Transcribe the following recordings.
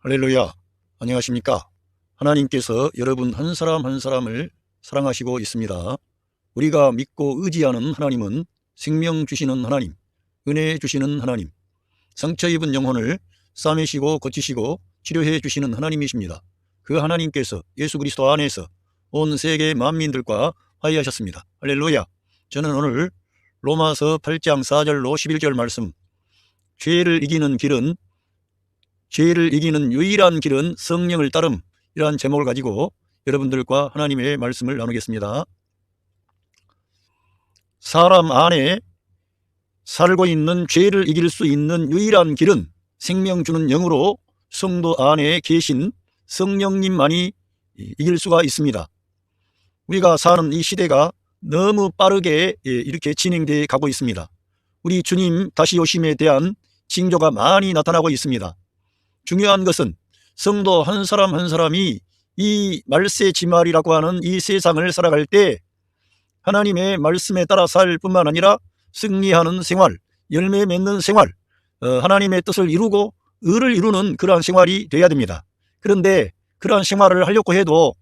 할렐루야. 안녕하십니까? 하나님께서 여러분 한 사람 한 사람을 사랑하시고 있습니다. 우리가 믿고 의지하는 하나님은 생명 주시는 하나님, 은혜 주시는 하나님, 상처 입은 영혼을 싸매시고 고치시고 치료해 주시는 하나님이십니다. 그 하나님께서 예수 그리스도 안에서 온 세계 만민들과 화해하셨습니다. 할렐루야. 저는 오늘 로마서 8장 4절로 11절 말씀, 죄를 이기는 유일한 길은 성령을 따름, 이러한 제목을 가지고 여러분들과 하나님의 말씀을 나누겠습니다. 사람 안에 살고 있는 죄를 이길 수 있는 유일한 길은 생명 주는 영으로 성도 안에 계신 성령님만이 이길 수가 있습니다. 우리가 사는 이 시대가 너무 빠르게 이렇게 진행되어 가고 있습니다. 우리 주님 다시 오심에 대한 징조가 많이 나타나고 있습니다. 중요한 것은 성도 한 사람 한 사람이 이 말세지말이라고 하는 이 세상을 살아갈 때 하나님의 말씀에 따라 살 뿐만 아니라 승리하는 생활, 열매 맺는 생활, 하나님의 뜻을 이루고 의를 이루는 그러한 생활이 되어야 됩니다. 그런데 그러한 생활을 하려고 해도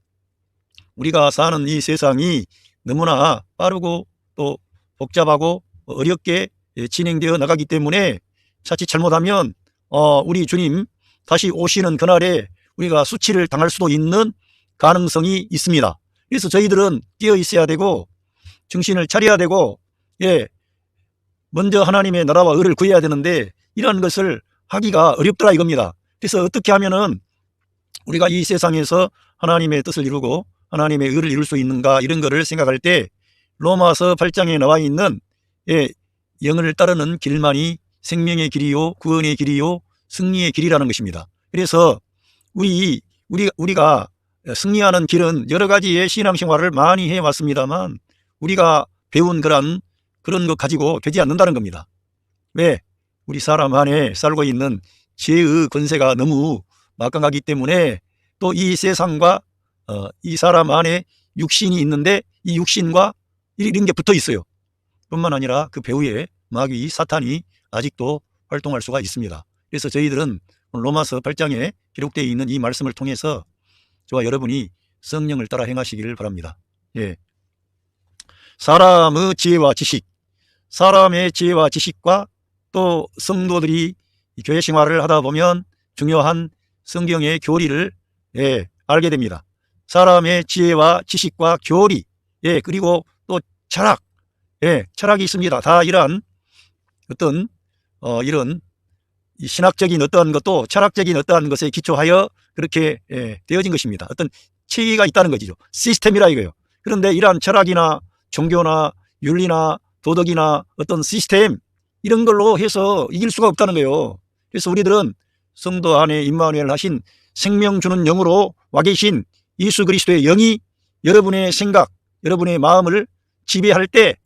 우리가 사는 이 세상이 너무나 빠르고 또 복잡하고 어렵게 진행되어 나가기 때문에 자칫 잘못하면 우리 주님 다시 오시는 그날에 우리가 수치를 당할 수도 있는 가능성이 있습니다. 그래서 저희들은 깨어 있어야 되고 정신을 차려야 되고 먼저 하나님의 나라와 의를 구해야 되는데 이러한 것을 하기가 어렵더라 이겁니다. 그래서 어떻게 하면은 우리가 이 세상에서 하나님의 뜻을 이루고 하나님의 의를 이룰 수 있는가, 이런 거를 생각할 때 로마서 8장에 나와 있는 영을 따르는 길만이 생명의 길이요 구원의 길이요 승리의 길이라는 것입니다. 그래서 우리가 승리하는 길은 여러 가지의 신앙생활을 많이 해왔습니다만 우리가 배운 그런 것 가지고 되지 않는다는 겁니다. 왜? 우리 사람 안에 살고 있는 죄의 권세가 너무 막강하기 때문에 또 이 세상과 이 사람 안에 육신이 있는데 이 육신과 이런 게 붙어 있어요. 뿐만 아니라 그 배후에 마귀 사탄이 아직도 활동할 수가 있습니다. 그래서 저희들은 로마서 8장에 기록되어 있는 이 말씀을 통해서 저와 여러분이 성령을 따라 행하시기를 바랍니다. 사람의 지혜와 지식과 또 성도들이 교회 생활을 하다 보면 중요한 성경의 교리를 알게 됩니다. 사람의 지혜와 지식과 교리, 그리고 또 철학이 있습니다. 다 이러한 어떤 이런 신학적인 어떠한 것도 철학적인 어떠한 것에 기초하여 그렇게 되어진 것입니다. 어떤 체계가 있다는 것이죠. 시스템이라 이거예요. 그런데 이러한 철학이나 종교나 윤리나 도덕이나 어떤 시스템, 이런 걸로 해서 이길 수가 없다는 거예요. 그래서 우리들은 성도 안에 임마누엘 하신 생명 주는 영으로 와 계신 예수 그리스도의 영이 여러분의 생각, 여러분의 마음을 지배할 때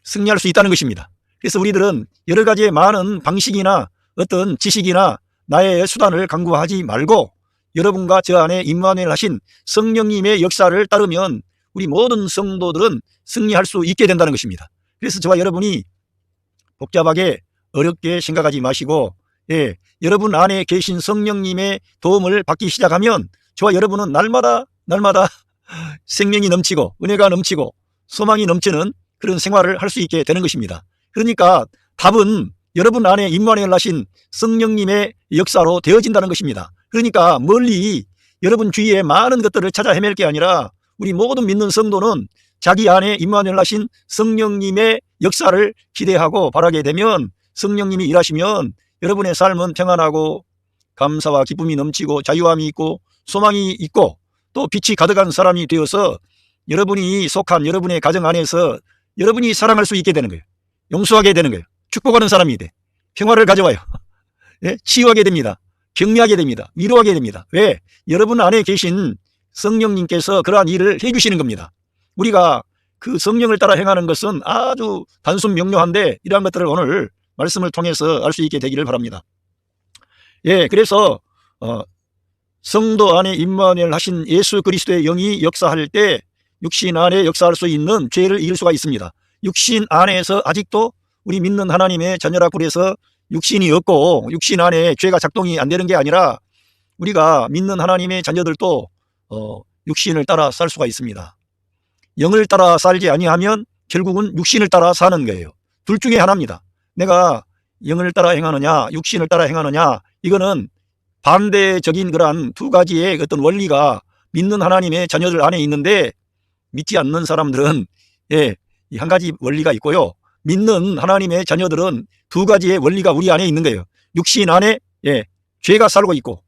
승리할 수 있다는 것입니다. 그래서 우리들은 여러 가지의 많은 방식이나 어떤 지식이나 나의 수단을 강구하지 말고 여러분과 저 안에 임마누엘 하신 성령님의 역사를 따르면 우리 모든 성도들은 승리할 수 있게 된다는 것입니다. 그래서 저와 여러분이 복잡하게 어렵게 생각하지 마시고 여러분 안에 계신 성령님의 도움을 받기 시작하면 저와 여러분은 날마다 생명이 넘치고 은혜가 넘치고 소망이 넘치는 그런 생활을 할 수 있게 되는 것입니다. 그러니까 답은 여러분 안에 임마누엘 하신 성령님의 역사로 되어진다는 것입니다. 그러니까 멀리 여러분 주위에 많은 것들을 찾아 헤맬 게 아니라 우리 모든 믿는 성도는 자기 안에 임마누엘 하신 성령님의 역사를 기대하고 바라게 되면 성령님이 일하시면 여러분의 삶은 평안하고 감사와 기쁨이 넘치고 자유함이 있고 소망이 있고 또 빛이 가득한 사람이 되어서 여러분이 속한 여러분의 가정 안에서 여러분이 사랑할 수 있게 되는 거예요. 용서하게 되는 거예요. 축복하는 사람이 돼. 평화를 가져와요. 치유하게 됩니다. 격려하게 됩니다. 위로하게 됩니다. 왜? 여러분 안에 계신 성령님께서 그러한 일을 해주시는 겁니다. 우리가 그 성령을 따라 행하는 것은 아주 단순 명료한데 이러한 것들을 오늘 말씀을 통해서 알 수 있게 되기를 바랍니다. 그래서 성도 안에 임마누엘 하신 예수 그리스도의 영이 역사할 때 육신 안에 역사할 수 있는 죄를 이길 수가 있습니다. 육신 안에서 아직도 우리 믿는 하나님의 자녀라고 해서 육신이 없고 육신 안에 죄가 작동이 안 되는 게 아니라 우리가 믿는 하나님의 자녀들도 육신을 따라 살 수가 있습니다. 영을 따라 살지 아니하면 결국은 육신을 따라 사는 거예요. 둘 중에 하나입니다. 내가 영을 따라 행하느냐 육신을 따라 행하느냐, 이거는 반대적인 그러한 두 가지의 어떤 원리가 믿는 하나님의 자녀들 안에 있는데, 믿지 않는 사람들은 이 한 가지 원리가 있고요, 믿는 하나님의 자녀들은 두 가지의 원리가 우리 안에 있는 거예요. 육신 안에 죄가 살고 있고,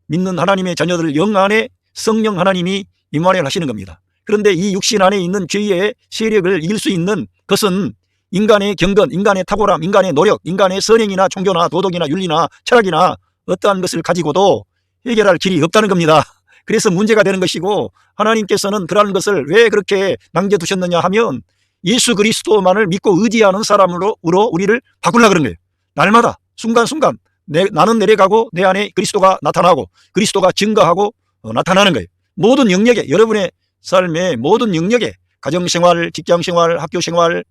믿는 하나님의 자녀들 영 안에 성령 하나님이 임만을 하시는 겁니다. 그런데 이 육신 안에 있는 죄의 세력을 이길 수 있는 것은 인간의 경건, 인간의 탁월함, 인간의 노력, 인간의 선행이나 종교나 도덕이나 윤리나 철학이나 어떠한 것을 가지고도 해결할 길이 없다는 겁니다. 그래서 문제가 되는 것이고, 하나님께서는 그러한 것을 왜 그렇게 남겨두셨느냐 하면 예수 그리스도만을 믿고 의지하는 사람으로 우리를 바꾸려고 그런 거예요. 날마다 순간순간 나는 내려가고 내 안에 그리스도가 나타나고 그리스도가 증거하고 나타나는 거예요. 모든 영역에, 여러분의 삶의 모든 영역에, 가정생활, 직장생활, 학교생활,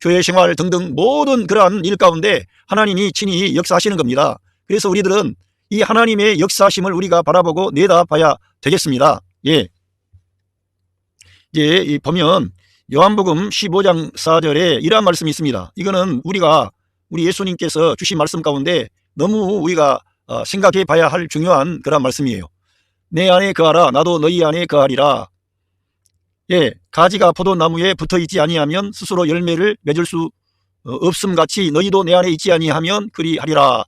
교회생활 등등 모든 그러한 일 가운데 하나님이 친히 역사하시는 겁니다. 그래서 우리들은 이 하나님의 역사하심을 우리가 바라보고 내다봐야 되겠습니다. 이제 보면 요한복음 15장 4절에 이러한 말씀이 있습니다. 이거는 우리 예수님께서 주신 말씀 가운데 너무 우리가 생각해 봐야 할 중요한 그런 말씀이에요. 내 안에 거하라, 나도 너희 안에 거하리라. 가지가 포도나무에 붙어 있지 아니하면 스스로 열매를 맺을 수 없음 같이 너희도 내 안에 있지 아니하면 그리하리라.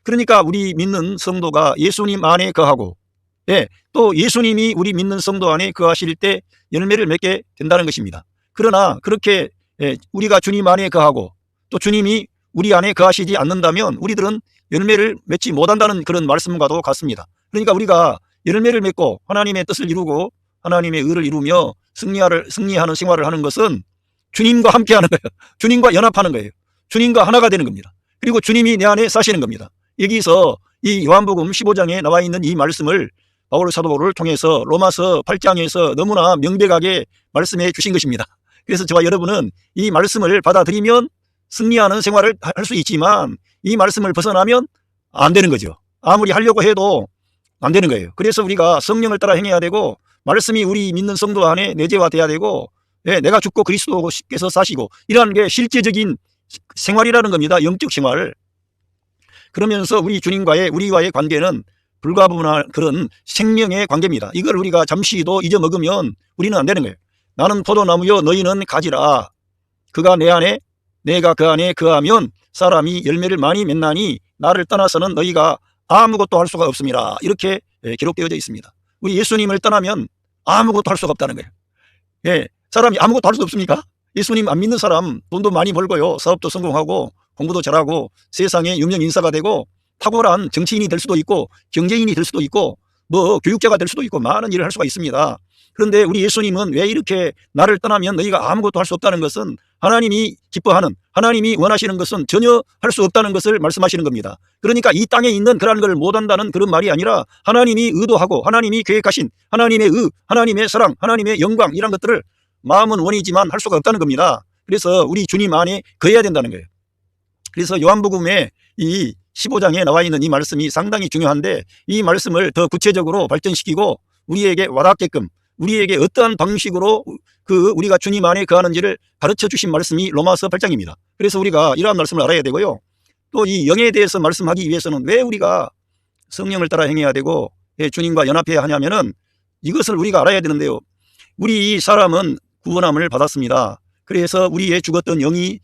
그러니까 우리 믿는 성도가 예수님 안에 거하고, 또 예수님이 우리 믿는 성도 안에 거하실 때 열매를 맺게 된다는 것입니다. 그러나 그렇게 우리가 주님 안에 거하고 또 주님이 우리 안에 거하시지 않는다면 우리들은 열매를 맺지 못한다는 그런 말씀과도 같습니다. 그러니까 우리가 열매를 맺고 하나님의 뜻을 이루고 하나님의 의를 이루며 승리하는 생활을 하는 것은 주님과 함께하는 거예요. 주님과 연합하는 거예요. 주님과 하나가 되는 겁니다. 그리고 주님이 내 안에 사시는 겁니다. 여기서 이 요한복음 15장에 나와 있는 이 말씀을 바울 사도 바울을 통해서 로마서 8장에서 너무나 명백하게 말씀해 주신 것입니다. 그래서 저와 여러분은 이 말씀을 받아들이면 승리하는 생활을 할 수 있지만 이 말씀을 벗어나면 안 되는 거죠. 아무리 하려고 해도 안 되는 거예요. 그래서 우리가 성령을 따라 행해야 되고, 말씀이 우리 믿는 성도 안에 내재화돼야 되고, 내가 죽고 그리스도께서 사시고, 이러한 게 실제적인 생활이라는 겁니다. 영적 생활. 그러면서 우리와의 관계는 불가분할 그런 생명의 관계입니다. 이걸 우리가 잠시도 잊어먹으면 우리는 안 되는 거예요. 나는 포도나무요 너희는 가지라. 그가 내 안에 내가 그 안에 거하면 사람이 열매를 많이 맺나니 나를 떠나서는 너희가 아무것도 할 수가 없습니다. 이렇게 기록되어져 있습니다. 우리 예수님을 떠나면 아무것도 할 수가 없다는 거예요. 사람이 아무것도 할 수 없습니까? 예수님 안 믿는 사람 돈도 많이 벌고요, 사업도 성공하고 공부도 잘하고 세상에 유명 인사가 되고 탁월한 정치인이 될 수도 있고 경제인이 될 수도 있고 뭐 교육자가 될 수도 있고 많은 일을 할 수가 있습니다. 그런데 우리 예수님은 왜 이렇게 나를 떠나면 너희가 아무것도 할 수 없다는 것은 하나님이 기뻐하는, 하나님이 원하시는 것은 전혀 할 수 없다는 것을 말씀하시는 겁니다. 그러니까 이 땅에 있는 그런 걸 못한다는 그런 말이 아니라 하나님이 의도하고 하나님이 계획하신 하나님의 의, 하나님의 사랑, 하나님의 영광, 이런 것들을 마음은 원이지만 할 수가 없다는 겁니다. 그래서 우리 주님 안에 거해야 된다는 거예요. 그래서 요한복음의 이 15장에 나와 있는 이 말씀이 상당히 중요한데, 이 말씀을 더 구체적으로 발전시키고 우리에게 와닿게끔, 우리에게 어떠한 방식으로 우리가 주님 안에 거하는지를 가르쳐 주신 말씀이 로마서 8장입니다. 그래서 우리가 이러한 말씀을 알아야 되고요. 또 이 영에 대해서 말씀하기 위해서는 왜 우리가 성령을 따라 행해야 되고 주님과 연합해야 하냐면은 이것을 우리가 알아야 되는데요. 우리 사람은 구원함을 받았습니다. 그래서 우리의 죽었던 영이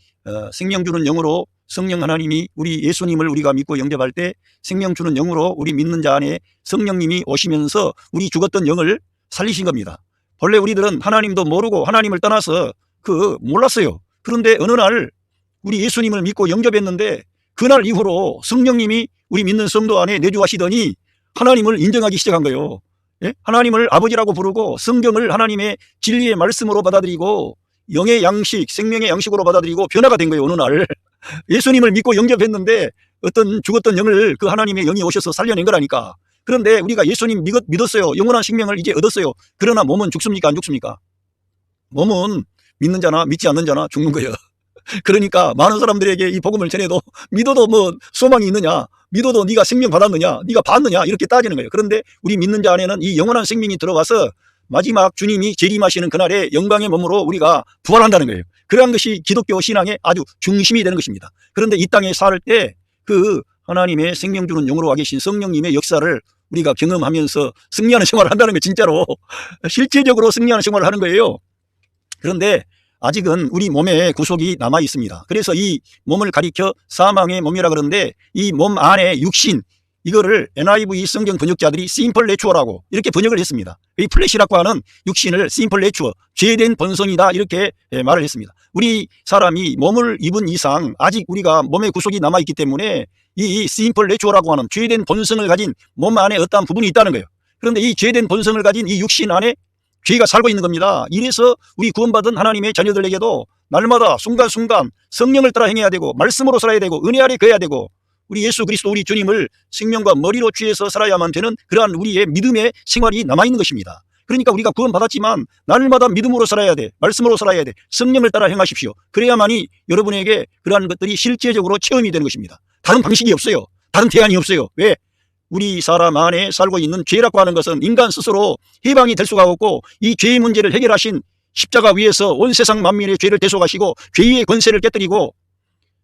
생명 주는 영으로, 성령 하나님이 우리 예수님을 우리가 믿고 영접할 때 생명 주는 영으로 우리 믿는 자 안에 성령님이 오시면서 우리 죽었던 영을 살리신 겁니다. 본래 우리들은 하나님도 모르고 하나님을 떠나서 몰랐어요. 그런데 어느 날 우리 예수님을 믿고 영접했는데 그날 이후로 성령님이 우리 믿는 성도 안에 내주하시더니 하나님을 인정하기 시작한 거예요. 하나님을 아버지라고 부르고 성경을 하나님의 진리의 말씀으로 받아들이고 영의 양식, 생명의 양식으로 받아들이고 변화가 된 거예요. 어느 날 예수님을 믿고 영접했는데 어떤 죽었던 영을 그 하나님의 영이 오셔서 살려낸 거라니까. 그런데 우리가 예수님 믿었어요. 영원한 생명을 이제 얻었어요. 그러나 몸은 죽습니까? 안 죽습니까? 몸은 믿는 자나 믿지 않는 자나 죽는 거예요. 그러니까 많은 사람들에게 이 복음을 전해도 믿어도 뭐 소망이 있느냐, 믿어도 네가 생명 받았느냐, 네가 받느냐 이렇게 따지는 거예요. 그런데 우리 믿는 자 안에는 이 영원한 생명이 들어와서 마지막 주님이 재림하시는 그날에 영광의 몸으로 우리가 부활한다는 거예요. 그러한 것이 기독교 신앙의 아주 중심이 되는 것입니다. 그런데 이 땅에 살 때 그 하나님의 생명 주는 영으로 와 계신 성령님의 역사를 우리가 경험하면서 승리하는 생활을 한다는 거, 진짜로 실제적으로 승리하는 생활을 하는 거예요. 그런데 아직은 우리 몸에 구속이 남아 있습니다. 그래서 이 몸을 가리켜 사망의 몸이라 그러는데 이 몸 안에 육신, 이거를 NIV 성경 번역자들이 심플 내추어라고 이렇게 번역을 했습니다. 이 플래시라고 하는 육신을 심플 내추어, 죄된 본성이다 이렇게 말을 했습니다. 우리 사람이 몸을 입은 이상 아직 우리가 몸에 구속이 남아있기 때문에 이 심플 내추어라고 하는 죄된 본성을 가진 몸 안에 어떠한 부분이 있다는 거예요. 그런데 이 죄된 본성을 가진 이 육신 안에 죄가 살고 있는 겁니다. 이래서 우리 구원받은 하나님의 자녀들에게도 날마다 순간순간 성령을 따라 행해야 되고 말씀으로 살아야 되고 은혜 아래 거해야 되고 우리 예수 그리스도 우리 주님을 생명과 머리로 취해서 살아야만 되는 그러한 우리의 믿음의 생활이 남아있는 것입니다. 그러니까 우리가 구원받았지만 날마다 믿음으로 살아야 돼, 말씀으로 살아야 돼, 성령을 따라 행하십시오. 그래야만이 여러분에게 그러한 것들이 실제적으로 체험이 되는 것입니다. 다른 방식이 없어요. 다른 대안이 없어요. 왜? 우리 사람 안에 살고 있는 죄라고 하는 것은 인간 스스로 해방이 될 수가 없고 이 죄의 문제를 해결하신 십자가 위에서 온 세상 만민의 죄를 대속하시고 죄의 권세를 깨뜨리고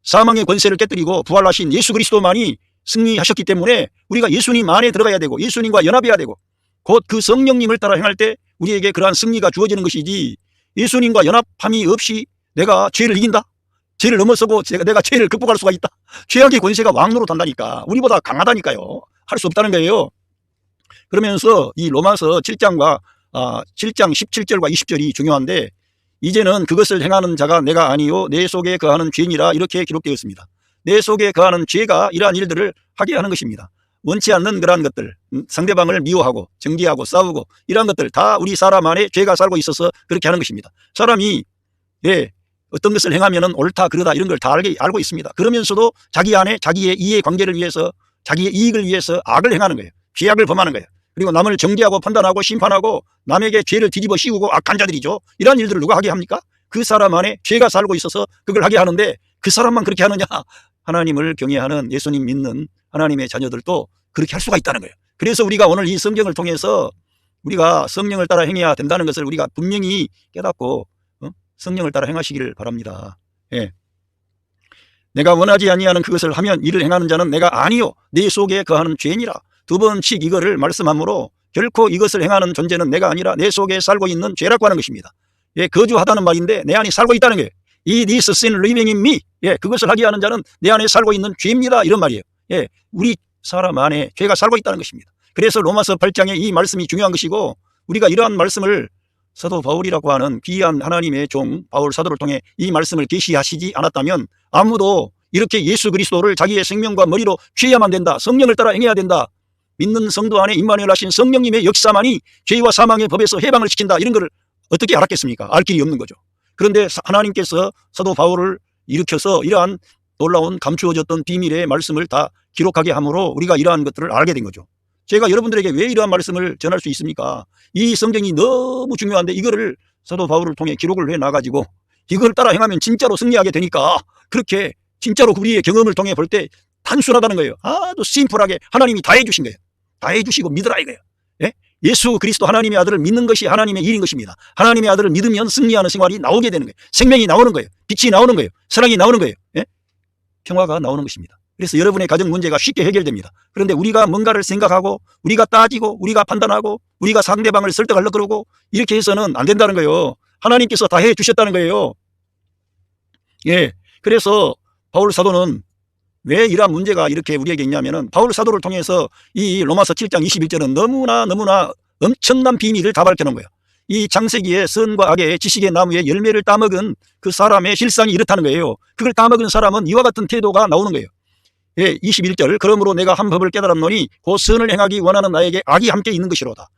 사망의 권세를 깨뜨리고 부활하신 예수 그리스도만이 승리하셨기 때문에 우리가 예수님 안에 들어가야 되고 예수님과 연합해야 되고 곧 그 성령님을 따라 행할 때 우리에게 그러한 승리가 주어지는 것이지, 예수님과 연합함이 없이 내가 죄를 이긴다, 죄를 넘어서고 내가 죄를 극복할 수가 있다, 죄악의 권세가 왕노릇한다니까, 우리보다 강하다니까요. 할 수 없다는 거예요. 그러면서 이 로마서 7장 17절과 20절이 중요한데, 이제는 그것을 행하는 자가 내가 아니요 내 속에 거하는 죄니라 이렇게 기록되었습니다. 내 속에 거하는 죄가 이러한 일들을 하게 하는 것입니다. 원치 않는 그러한 것들, 상대방을 미워하고 정죄하고 싸우고 이러한 것들 다 우리 사람 안에 죄가 살고 있어서 그렇게 하는 것입니다. 사람이 어떤 것을 행하면 옳다 그러다 이런 걸 다 알고 있습니다. 그러면서도 자기 안에 자기의 이해관계를 위해서 자기의 이익을 위해서 악을 행하는 거예요. 죄악을 범하는 거예요. 그리고 남을 정죄하고 판단하고 심판하고 남에게 죄를 뒤집어 씌우고 악한 자들이죠. 이러한 일들을 누가 하게 합니까? 그 사람 안에 죄가 살고 있어서 그걸 하게 하는데 그 사람만 그렇게 하느냐? 하나님을 경외하는 예수님 믿는 하나님의 자녀들도 그렇게 할 수가 있다는 거예요. 그래서 우리가 오늘 이 성경을 통해서 우리가 성령을 따라 행해야 된다는 것을 우리가 분명히 깨닫고 성령을 따라 행하시기를 바랍니다. 내가 원하지 아니하는 그것을 하면 이를 행하는 자는 내가 아니요 내 속에 거하는 죄니라. 두 번씩 이거를 말씀하므로 결코 이것을 행하는 존재는 내가 아니라 내 속에 살고 있는 죄라고 하는 것입니다. 거주하다는 말인데 내 안에 살고 있다는 거예요. It is sin living in me. 그것을 하게 하는 자는 내 안에 살고 있는 죄입니다. 이런 말이에요. 우리 사람 안에 죄가 살고 있다는 것입니다. 그래서 로마서 8장에 이 말씀이 중요한 것이고, 우리가 이러한 말씀을 사도 바울이라고 하는 귀한 하나님의 종 바울 사도를 통해 이 말씀을 계시하시지 않았다면 아무도 이렇게 예수 그리스도를 자기의 생명과 머리로 취해야만 된다, 성령을 따라 행해야 된다, 믿는 성도 안에 임마누엘 하신 성령님의 역사만이 죄와 사망의 법에서 해방을 시킨다, 이런 걸 어떻게 알았겠습니까? 알 길이 없는 거죠. 그런데 하나님께서 사도 바울을 일으켜서 이러한 놀라운 감추어졌던 비밀의 말씀을 다 기록하게 함으로 우리가 이러한 것들을 알게 된 거죠. 제가 여러분들에게 왜 이러한 말씀을 전할 수 있습니까? 이 성경이 너무 중요한데 이거를 사도 바울을 통해 기록을 해놔가지고 이걸 따라 행하면 진짜로 승리하게 되니까, 그렇게 진짜로 우리의 경험을 통해 볼 때 단순하다는 거예요. 아주 심플하게 하나님이 다 해주신 거예요. 다 해주시고 믿으라 이거예요. 예수 그리스도 하나님의 아들을 믿는 것이 하나님의 일인 것입니다. 하나님의 아들을 믿으면 승리하는 생활이 나오게 되는 거예요. 생명이 나오는 거예요. 빛이 나오는 거예요. 사랑이 나오는 거예요. 평화가 나오는 것입니다. 그래서 여러분의 가정 문제가 쉽게 해결됩니다. 그런데 우리가 뭔가를 생각하고 우리가 따지고 우리가 판단하고 우리가 상대방을 설득하려고 그러고 이렇게 해서는 안 된다는 거예요. 하나님께서 다 해주셨다는 거예요. 그래서 바울 사도는 왜 이러한 문제가 이렇게 우리에게 있냐면은 바울 사도를 통해서 이 로마서 7장 21절은 너무나 엄청난 비밀을 다 밝혀놓은 거예요. 이 창세기의 선과 악의 지식의 나무의 열매를 따먹은 그 사람의 실상이 이렇다는 거예요. 그걸 따먹은 사람은 이와 같은 태도가 나오는 거예요. 21절 그러므로 내가 한 법을 깨달았노니 곧 선을 행하기 원하는 나에게 악이 함께 있는 것이로다.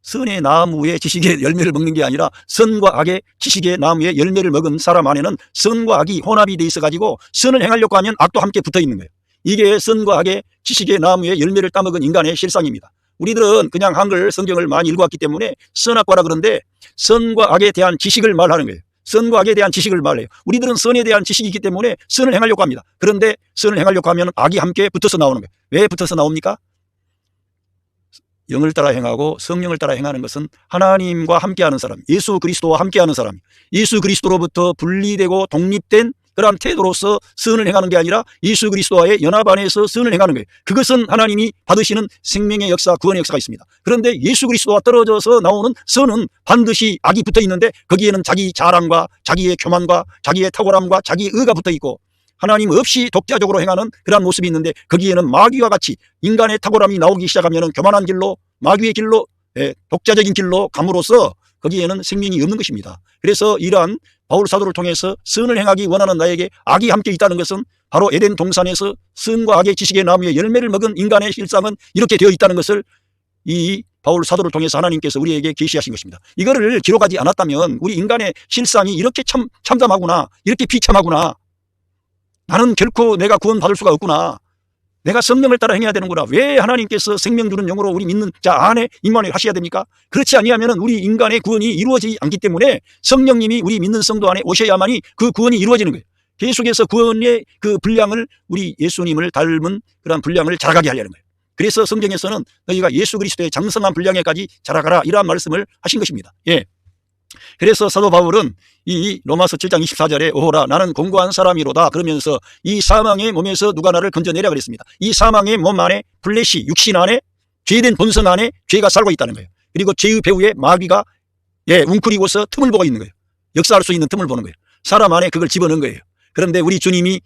선의 나무의 지식의 열매를 먹는 게 아니라 선과 악의 지식의 나무의 열매를 먹은 사람 안에는 선과 악이 혼합이 돼 있어 가지고 선을 행하려고 하면 악도 함께 붙어 있는 거예요. 이게 선과 악의 지식의 나무의 열매를 따먹은 인간의 실상입니다. 우리들은 그냥 한글 성경을 많이 읽어왔기 때문에 선악과라 그런데 선과 악에 대한 지식을 말하는 거예요. 선과 악에 대한 지식을 말해요. 우리들은 선에 대한 지식이 있기 때문에 선을 행하려고 합니다. 그런데 선을 행하려고 하면 악이 함께 붙어서 나오는 거예요. 왜 붙어서 나옵니까? 영을 따라 행하고 성령을 따라 행하는 것은 하나님과 함께하는 사람, 예수 그리스도와 함께하는 사람, 예수 그리스도로부터 분리되고 독립된 그러한 태도로서 선을 행하는 게 아니라 예수 그리스도와의 연합 안에서 선을 행하는 거예요. 그것은 하나님이 받으시는 생명의 역사, 구원의 역사가 있습니다. 그런데 예수 그리스도와 떨어져서 나오는 선은 반드시 악이 붙어 있는데 거기에는 자기 자랑과 자기의 교만과 자기의 탁월함과 자기의 의가 붙어 있고 하나님 없이 독자적으로 행하는 그러한 모습이 있는데 거기에는 마귀와 같이 인간의 탁월함이 나오기 시작하면 교만한 길로 마귀의 길로 독자적인 길로 감으로써 거기에는 생명이 없는 것입니다. 그래서 이러한 바울 사도를 통해서 선을 행하기 원하는 나에게 악이 함께 있다는 것은 바로 에덴 동산에서 선과 악의 지식의 나무의 열매를 먹은 인간의 실상은 이렇게 되어 있다는 것을 이 바울 사도를 통해서 하나님께서 우리에게 계시하신 것입니다. 이거를 기록하지 않았다면 우리 인간의 실상이 이렇게 참담하구나, 이렇게 비참하구나, 나는 결코 내가 구원받을 수가 없구나, 내가 성령을 따라 행해야 되는구나, 왜 하나님께서 생명 주는 영으로 우리 믿는 자 안에 임만을 하셔야 됩니까? 그렇지 아니하면 우리 인간의 구원이 이루어지지 않기 때문에 성령님이 우리 믿는 성도 안에 오셔야만이 그 구원이 이루어지는 거예요. 계속해서 구원의 그 분량을 우리 예수님을 닮은 그런 분량을 자라가게 하려는 거예요. 그래서 성경에서는 너희가 예수 그리스도의 장성한 분량에까지 자라가라 이러한 말씀을 하신 것입니다. 예. 그래서 사도 바울은 이 로마서 7장 24절에 오호라 나는 공고한 사람이로다 그러면서 이 사망의 몸에서 누가 나를 건져내라 그랬습니다. 이 사망의 몸 안에 플래시 육신 안에 죄된 본성 안에 죄가 살고 있다는 거예요. 그리고 죄의 배후에 마귀가 웅크리고서 틈을 보고 있는 거예요. 역사할 수 있는 틈을 보는 거예요. 사람 안에 그걸 집어넣은 거예요. 그런데 우리 주님이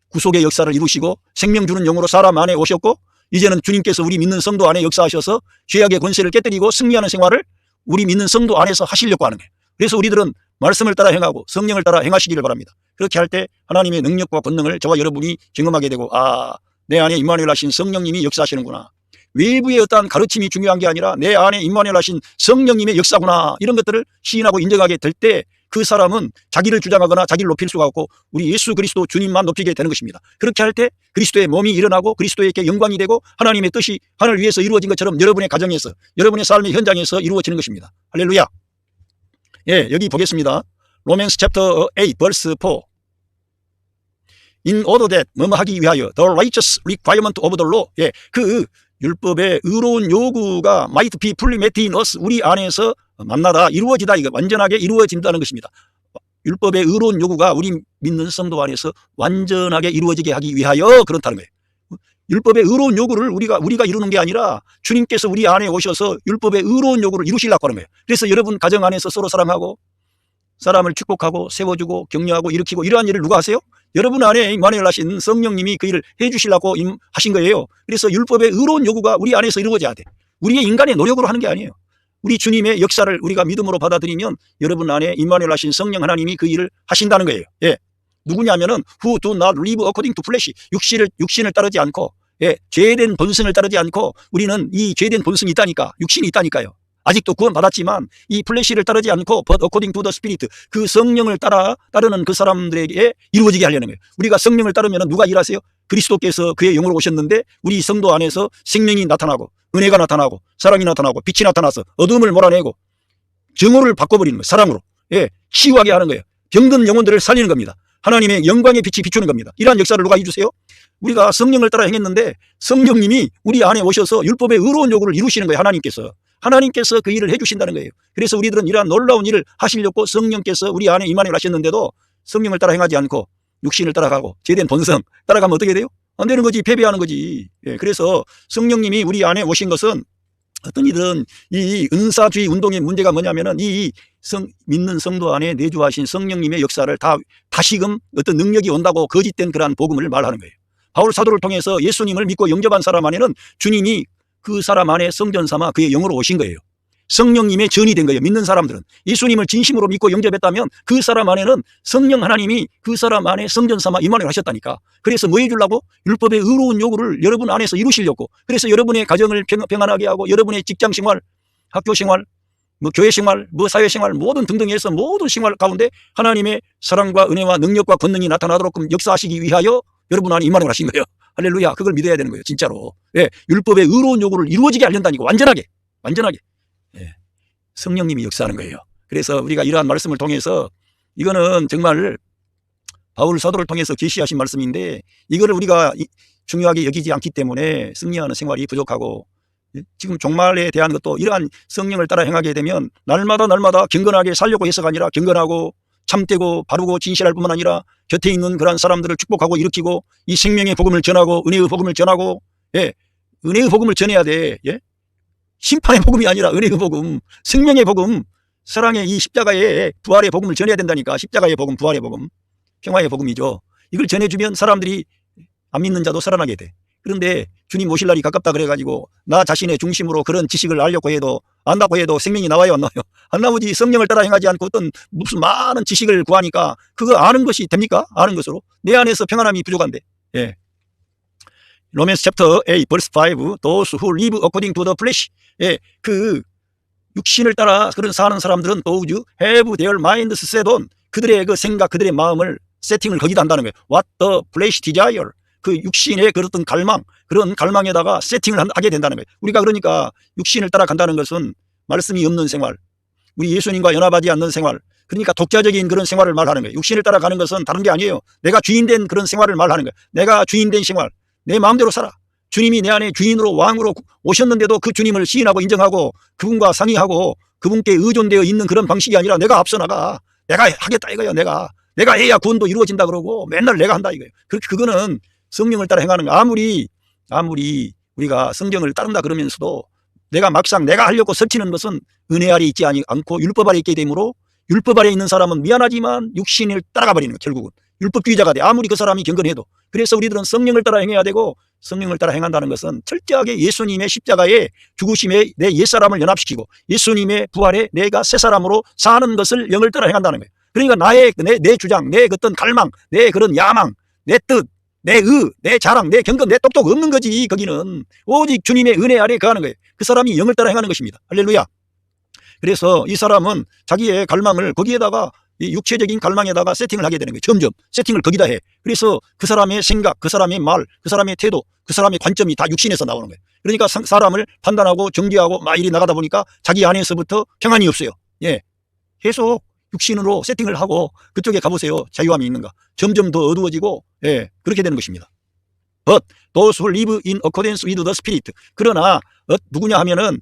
구속의 역사를 이루시고 생명 주는 영으로 사람 안에 오셨고 이제는 주님께서 우리 믿는 성도 안에 역사하셔서 죄악의 권세를 깨뜨리고 승리하는 생활을 우리 믿는 성도 안에서 하시려고 하는 거예요. 그래서 우리들은 말씀을 따라 행하고 성령을 따라 행하시기를 바랍니다. 그렇게 할 때 하나님의 능력과 권능을 저와 여러분이 경험하게 되고 내 안에 임마누엘 하신 성령님이 역사하시는구나. 외부의 어떠한 가르침이 중요한 게 아니라 내 안에 임마누엘 하신 성령님의 역사구나. 이런 것들을 시인하고 인정하게 될 때 그 사람은 자기를 주장하거나 자기를 높일 수가 없고 우리 예수 그리스도 주님만 높이게 되는 것입니다. 그렇게 할 때 그리스도의 몸이 일어나고 그리스도에게 영광이 되고 하나님의 뜻이 하늘 위에서 이루어진 것처럼 여러분의 가정에서 여러분의 삶의 현장에서 이루어지는 것입니다. 할렐루야. 여기 보겠습니다. 로맨스 챕터 8 verse 4 In order that 뭐뭐 하기 위하여 the righteous requirement of the law 그 율법의 의로운 요구가 might be fully met in us 우리 안에서 만나다 이루어지다 이거 완전하게 이루어진다는 것입니다. 율법의 의로운 요구가 우리 믿는 성도 안에서 완전하게 이루어지게 하기 위하여 그렇다는 거예요. 율법의 의로운 요구를 우리가 이루는 게 아니라 주님께서 우리 안에 오셔서 율법의 의로운 요구를 이루시려고 하는 거예요. 그래서 여러분 가정 안에서 서로 사랑하고 사람을 축복하고 세워주고 격려하고 일으키고 이러한 일을 누가 하세요? 여러분 안에 임마누엘 하신 성령님이 그 일을 해주시려고 하신 거예요. 그래서 율법의 의로운 요구가 우리 안에서 이루어져야 돼. 우리의 인간의 노력으로 하는 게 아니에요. 우리 주님의 역사를 우리가 믿음으로 받아들이면 여러분 안에 임마누엘 하신 성령 하나님이 그 일을 하신다는 거예요. 누구냐면은 who do not live according to flesh 육신을 따르지 않고 죄된 본성을 따르지 않고 우리는 이 죄된 본성이 있다니까 육신이 있다니까요. 아직도 구원 받았지만 이 플래시를 따르지 않고 but according to the spirit 그 성령을 따르는 그 사람들에게 이루어지게 하려는 거예요. 우리가 성령을 따르면 누가 일하세요? 그리스도께서 그의 영으로 오셨는데 우리 성도 안에서 생명이 나타나고 은혜가 나타나고 사랑이 나타나고 빛이 나타나서 어둠을 몰아내고 정오를 바꿔버리는 거예요. 사랑으로 치유하게 하는 거예요. 병든 영혼들을 살리는 겁니다. 하나님의 영광의 빛이 비추는 겁니다. 이러한 역사를 누가 이루세요? 우리가 성령을 따라 행했는데 성령님이 우리 안에 오셔서 율법의 의로운 요구를 이루시는 거예요. 하나님께서 그 일을 해주신다는 거예요. 그래서 우리들은 이러한 놀라운 일을 하시려고 성령께서 우리 안에 임마누엘 하셨는데도 성령을 따라 행하지 않고 육신을 따라가고 죄된 본성 따라가면 어떻게 돼요? 안 되는 거지. 패배하는 거지. 그래서 성령님이 우리 안에 오신 것은 어떤 이들은 이 은사주의 운동의 문제가 뭐냐면은 믿는 성도 안에 내주하신 성령님의 역사를 다시금 어떤 능력이 온다고 거짓된 그러한 복음을 말하는 거예요. 바울 사도를 통해서 예수님을 믿고 영접한 사람 안에는 주님이 그 사람 안에 성전 삼아 그의 영으로 오신 거예요. 성령님의 전이 된 거예요. 믿는 사람들은 예수님을 진심으로 믿고 영접했다면 그 사람 안에는 성령 하나님이 그 사람 안에 성전 삼아 임마누엘 하셨다니까. 그래서 뭐 해주려고? 율법의 의로운 요구를 여러분 안에서 이루시려고. 그래서 여러분의 가정을 평안하게 하고 여러분의 직장생활, 학교생활, 교회생활, 사회생활 모든 등등해서 모든 생활 가운데 하나님의 사랑과 은혜와 능력과 권능이 나타나도록 역사하시기 위하여 여러분 안에 임마누엘 하신 거예요. 할렐루야. 그걸 믿어야 되는 거예요. 진짜로. 율법의 의로운 요구를 이루어지게 하려다니까. 완전하게. 성령님이 역사하는 거예요. 그래서 우리가 이러한 말씀을 통해서 이거는 정말 바울 사도를 통해서 계시하신 말씀인데 이거를 우리가 중요하게 여기지 않기 때문에 승리하는 생활이 부족하고 지금 종말에 대한 것도 이러한 성령을 따라 행하게 되면 날마다 경건하게 살려고 해서가 아니라 경건하고 참되고 바르고 진실할 뿐만 아니라 곁에 있는 그런 사람들을 축복하고 일으키고 이 생명의 복음을 전하고 은혜의 복음을 전하고 은혜의 복음을 전해야 돼. 심판의 복음이 아니라 은혜의 복음, 생명의 복음, 사랑의 이 십자가의 부활의 복음을 전해야 된다니까. 십자가의 복음, 부활의 복음, 평화의 복음이죠. 이걸 전해주면 사람들이 안 믿는 자도 살아나게 돼. 그런데 주님 오실 날이 가깝다 그래가지고 나 자신의 중심으로 그런 지식을 알려고 해도 안다고 해도 생명이 나와요, 안 나와요? 안 나오지. 성령을 따라 행하지 않고 어떤 무슨 많은 지식을 구하니까 그거 아는 것이 됩니까? 아는 것으로 내 안에서 평안함이 부족한데. 로맨스 챕터 8 verse 5 those who live according to the flesh. 그 육신을 따라 그런 사는 사람들은 those have their minds set on. 그들의 그 생각, 그들의 마음을 세팅을 거기다 한다는 거예요. What the flesh desire. 그 육신의 그런 갈망, 그런 갈망에다가 세팅을 하게 된다는 거예요. 우리가 그러니까 육신을 따라간다는 것은 말씀이 없는 생활, 우리 예수님과 연합하지 않는 생활, 그러니까 독자적인 그런 생활을 말하는 거예요. 육신을 따라가는 것은 다른 게 아니에요. 내가 주인된 그런 생활을 말하는 거예요. 내가 주인된 생활, 내 마음대로 살아. 주님이 내 안에 주인으로 왕으로 오셨는데도 그 주님을 시인하고 인정하고 그분과 상의하고 그분께 의존되어 있는 그런 방식이 아니라 내가 앞서 나가. 내가 하겠다 이거예요. 내가 해야 구원도 이루어진다 그러고 맨날 내가 한다 이거예요. 그거는 성령을 따라 행하는 거. 아무리 우리가 성경을 따른다 그러면서도 내가 막상 내가 하려고 설치는 것은 은혜 아래 있지 않고 율법 아래 있게 되므로 율법 아래 있는 사람은 미안하지만 육신을 따라가 버리는 거예요. 결국은 율법주의자가 돼. 아무리 그 사람이 경건해도. 그래서 우리들은 성령을 따라 행해야 되고 성령을 따라 행한다는 것은 철저하게 예수님의 십자가의 죽으심에 내 옛사람을 연합시키고 예수님의 부활에 내가 새 사람으로 사는 것을 영을 따라 행한다는 거예요. 그러니까 내 주장, 내 어떤 갈망, 내 그런 야망, 내 뜻, 내 자랑, 내 경건, 내 똑똑 없는 거지. 거기는 오직 주님의 은혜 아래 거하는 거예요. 그 사람이 영을 따라 행하는 것입니다. 할렐루야. 그래서 이 사람은 자기의 갈망을 거기에다가 이 육체적인 갈망에다가 세팅을 하게 되는 거예요. 점점 세팅을 거기다 해. 그래서 그 사람의 생각, 그 사람의 말, 그 사람의 태도, 그 사람의 관점이 다 육신에서 나오는 거예요. 그러니까 사람을 판단하고 정죄하고 막 이리 나가다 보니까 자기 안에서부터 평안이 없어요. 계속 육신으로 세팅을 하고 그쪽에 가보세요. 자유함이 있는가. 점점 더 어두워지고 그렇게 되는 것입니다. But those who live in accordance with the Spirit. 그러나 누구냐 하면은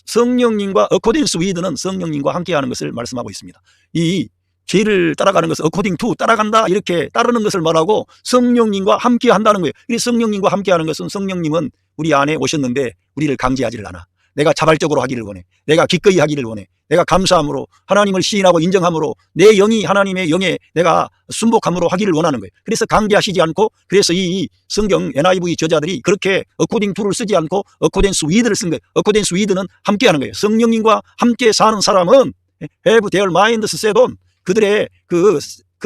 성령님과 accordance with는 성령님과 함께하는 것을 말씀하고 있습니다. 이 죄를 따라가는 것을 according to 따라간다 이렇게 따르는 것을 말하고 성령님과 함께한다는 거예요. 이 성령님과 함께하는 것은 성령님은 우리 안에 오셨는데 우리를 강제하지를 않아. 내가 자발적으로 하기를 원해. 내가 기꺼이 하기를 원해. 내가 감사함으로 하나님을 시인하고 인정함으로 내 영이 하나님의 영에 내가 순복함으로 하기를 원하는 거예요. 그래서 강제하시지 않고 그래서 이 성경 NIV 저자들이 그렇게 according to를 쓰지 않고 accordance with를 쓴 거예요. accordance with는 함께하는 거예요. 성령님과 함께 사는 사람은 have their minds set on. 그들의 그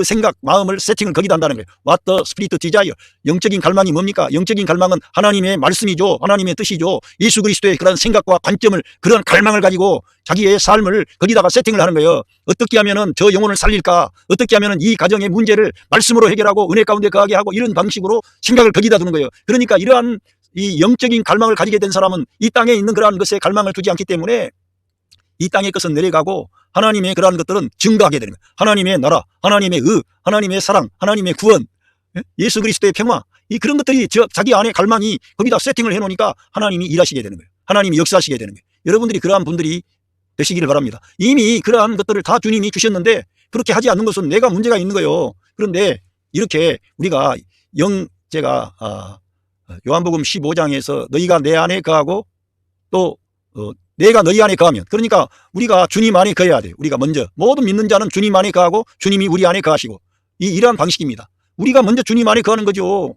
생각, 마음을 세팅을 거기다 한다는 거예요. What the Spirit desire. 영적인 갈망이 뭡니까? 영적인 갈망은 하나님의 말씀이죠. 하나님의 뜻이죠. 예수 그리스도의 그런 생각과 관점을, 그런 갈망을 가지고 자기의 삶을 거기다가 세팅을 하는 거예요. 어떻게 하면은 저 영혼을 살릴까? 어떻게 하면은 이 가정의 문제를 말씀으로 해결하고 은혜 가운데 거하게 하고 이런 방식으로 생각을 거기다 두는 거예요. 그러니까 이러한 이 영적인 갈망을 가지게 된 사람은 이 땅에 있는 그러한 것에 갈망을 두지 않기 때문에 이 땅의 것은 내려가고 하나님의 그러한 것들은 증가하게 되는 거예요. 하나님의 나라, 하나님의 하나님의 사랑, 하나님의 구원, 예수 그리스도의 평화, 이 그런 것들이 자기 안에 갈망이 거기다 세팅을 해놓으니까 하나님이 일하시게 되는 거예요. 하나님이 역사하시게 되는 거예요. 여러분들이 그러한 분들이 되시기를 바랍니다. 이미 그러한 것들을 다 주님이 주셨는데 그렇게 하지 않는 것은 내가 문제가 있는 거예요. 그런데 이렇게 우리가 제가 요한복음 15장에서 너희가 내 안에 거하고 또 내가 너희 안에 거하면, 그러니까 우리가 주님 안에 거해야 돼요. 우리가 먼저 모든 믿는 자는 주님 안에 거하고 주님이 우리 안에 거하시고 이러한 방식입니다. 우리가 먼저 주님 안에 거하는 거죠.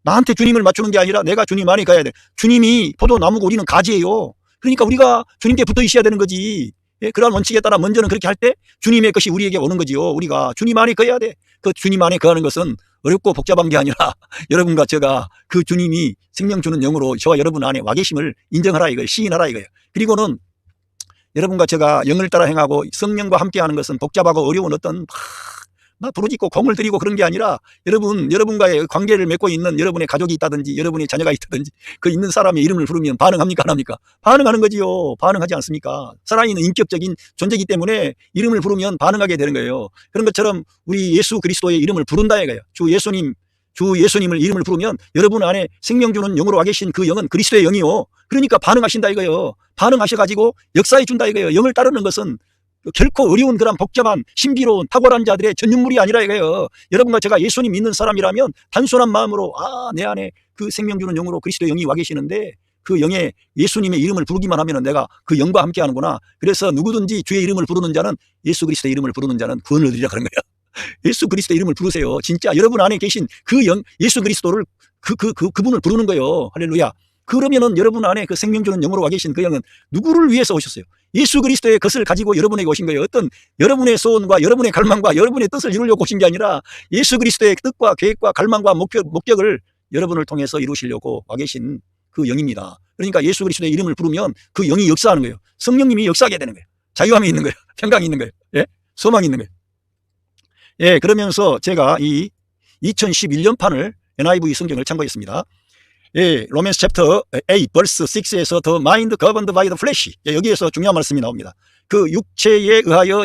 나한테 주님을 맞추는 게 아니라 내가 주님 안에 가야 돼. 주님이 포도나무고 우리는 가지예요. 그러니까 우리가 주님께 붙어 있어야 되는 거지. 그러한 원칙에 따라 먼저는 그렇게 할 때 주님의 것이 우리에게 오는 거지요. 우리가 주님 안에 거해야 돼. 그 주님 안에 거하는 것은 어렵고 복잡한 게 아니라 여러분과 제가 그 주님이 생명 주는 영으로 저와 여러분 안에 와 계심을 인정하라 이거예요. 시인하라 이거예요. 그리고는 여러분과 제가 영을 따라 행하고 성령과 함께하는 것은 복잡하고 어려운 어떤 막 부르짖고 공을 들이고 그런 게 아니라 여러분과의 관계를 맺고 있는 여러분의 가족이 있다든지 여러분의 자녀가 있다든지 그 있는 사람의 이름을 부르면 반응합니까 안 합니까? 반응하는 거지요. 반응하지 않습니까? 살아있는 인격적인 존재이기 때문에 이름을 부르면 반응하게 되는 거예요. 그런 것처럼 우리 예수 그리스도의 이름을 부른다 이거예요. 주 예수님을 이름을 부르면 여러분 안에 생명 주는 영으로 와 계신 그 영은 그리스도의 영이요. 그러니까 반응하신다 이거예요. 반응하셔가지고 역사해 준다 이거예요. 영을 따르는 것은 결코 어려운 그런 복잡한 신비로운 탁월한 자들의 전유물이 아니라 이거예요. 여러분과 제가 예수님 믿는 사람이라면 단순한 마음으로 내 안에 그 생명 주는 영으로 그리스도의 영이 와 계시는데 그 영에 예수님의 이름을 부르기만 하면 내가 그 영과 함께 하는구나. 그래서 누구든지 주의 이름을 부르는 자는 예수 그리스도의 이름을 부르는 자는 구원을 얻으리라 그런 거예요. 예수 그리스도의 이름을 부르세요. 진짜 여러분 안에 계신 그 영, 예수 그리스도를 그분을 부르는 거예요. 할렐루야. 그러면은 여러분 안에 그 생명 주는 영으로 와 계신 그 영은 누구를 위해서 오셨어요? 예수 그리스도의 것을 가지고 여러분에게 오신 거예요. 어떤 여러분의 소원과 여러분의 갈망과 여러분의 뜻을 이루려고 오신 게 아니라 예수 그리스도의 뜻과 계획과 갈망과 목적을 여러분을 통해서 이루시려고 와 계신 그 영입니다. 그러니까 예수 그리스도의 이름을 부르면 그 영이 역사하는 거예요. 성령님이 역사하게 되는 거예요. 자유함이 있는 거예요. 평강이 있는 거예요. 예? 소망이 있는 거예요. 예, 그러면서 제가 이 2011년판을 NIV 성경을 참고했습니다. 예, 로맨스 챕터 8 벌스 6에서 The mind governed by the flesh. 예, 여기에서 중요한 말씀이 나옵니다. 그 육체에 의하여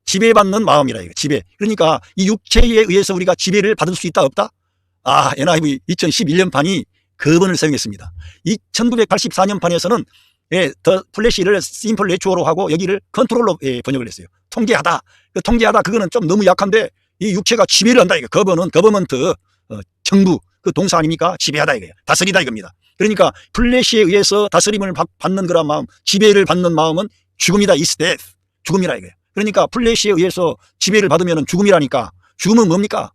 지배받는 마음이라 이거 지배. 그러니까 이 육체에 의해서 우리가 지배를 받을 수 있다 없다? NIV 2011년판이 그번을 사용했습니다. 1984년판에서는 더 플래시를 심플 내추어로 하고 여기를 컨트롤로 번역을 했어요. 통제하다. 그 통제하다 그거는 좀 너무 약한데 이 육체가 지배를 한다 이거. 거버먼트 정부 그 동사 아닙니까? 지배하다 이거예요. 다스리다 이겁니다. 그러니까 플래시에 의해서 다스림을 받는 그런 마음, 지배를 받는 마음은 죽음이다. is death. 죽음이라 이거예요. 그러니까 플래시에 의해서 지배를 받으면 죽음이라니까. 죽음은 뭡니까?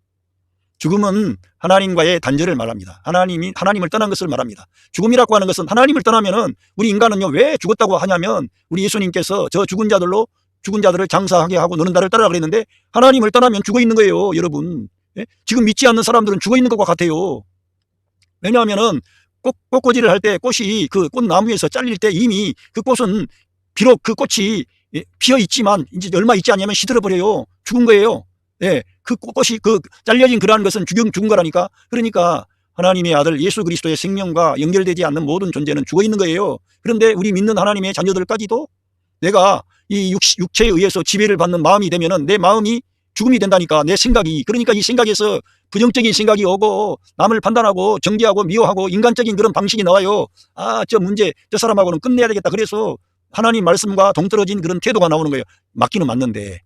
죽음은 하나님과의 단절을 말합니다. 하나님을 떠난 것을 말합니다. 죽음이라고 하는 것은 하나님을 떠나면은 우리 인간은요 왜 죽었다고 하냐면 우리 예수님께서 저 죽은 자들을 장사하게 하고 너는 나를 따르라 그랬는데 하나님을 떠나면 죽어 있는 거예요, 여러분. 예? 지금 믿지 않는 사람들은 죽어 있는 것과 같아요. 왜냐하면은 꽃꽂이를 할 때 꽃이 그 꽃나무에서 잘릴 때 이미 그 꽃은 비록 그 꽃이 피어 있지만 이제 얼마 있지 않냐면 시들어 버려요. 죽은 거예요. 예, 그 꽃이 그 잘려진 그러한 것은 죽은 거라니까. 그러니까 하나님의 아들 예수 그리스도의 생명과 연결되지 않는 모든 존재는 죽어 있는 거예요. 그런데 우리 믿는 하나님의 자녀들까지도 내가 이 육체에 의해서 지배를 받는 마음이 되면은 내 마음이 죽음이 된다니까. 내 생각이. 그러니까 이 생각에서 부정적인 생각이 오고 남을 판단하고 정죄하고 미워하고 인간적인 그런 방식이 나와요. 저 사람하고는 끝내야 되겠다. 그래서 하나님 말씀과 동떨어진 그런 태도가 나오는 거예요. 맞기는 맞는데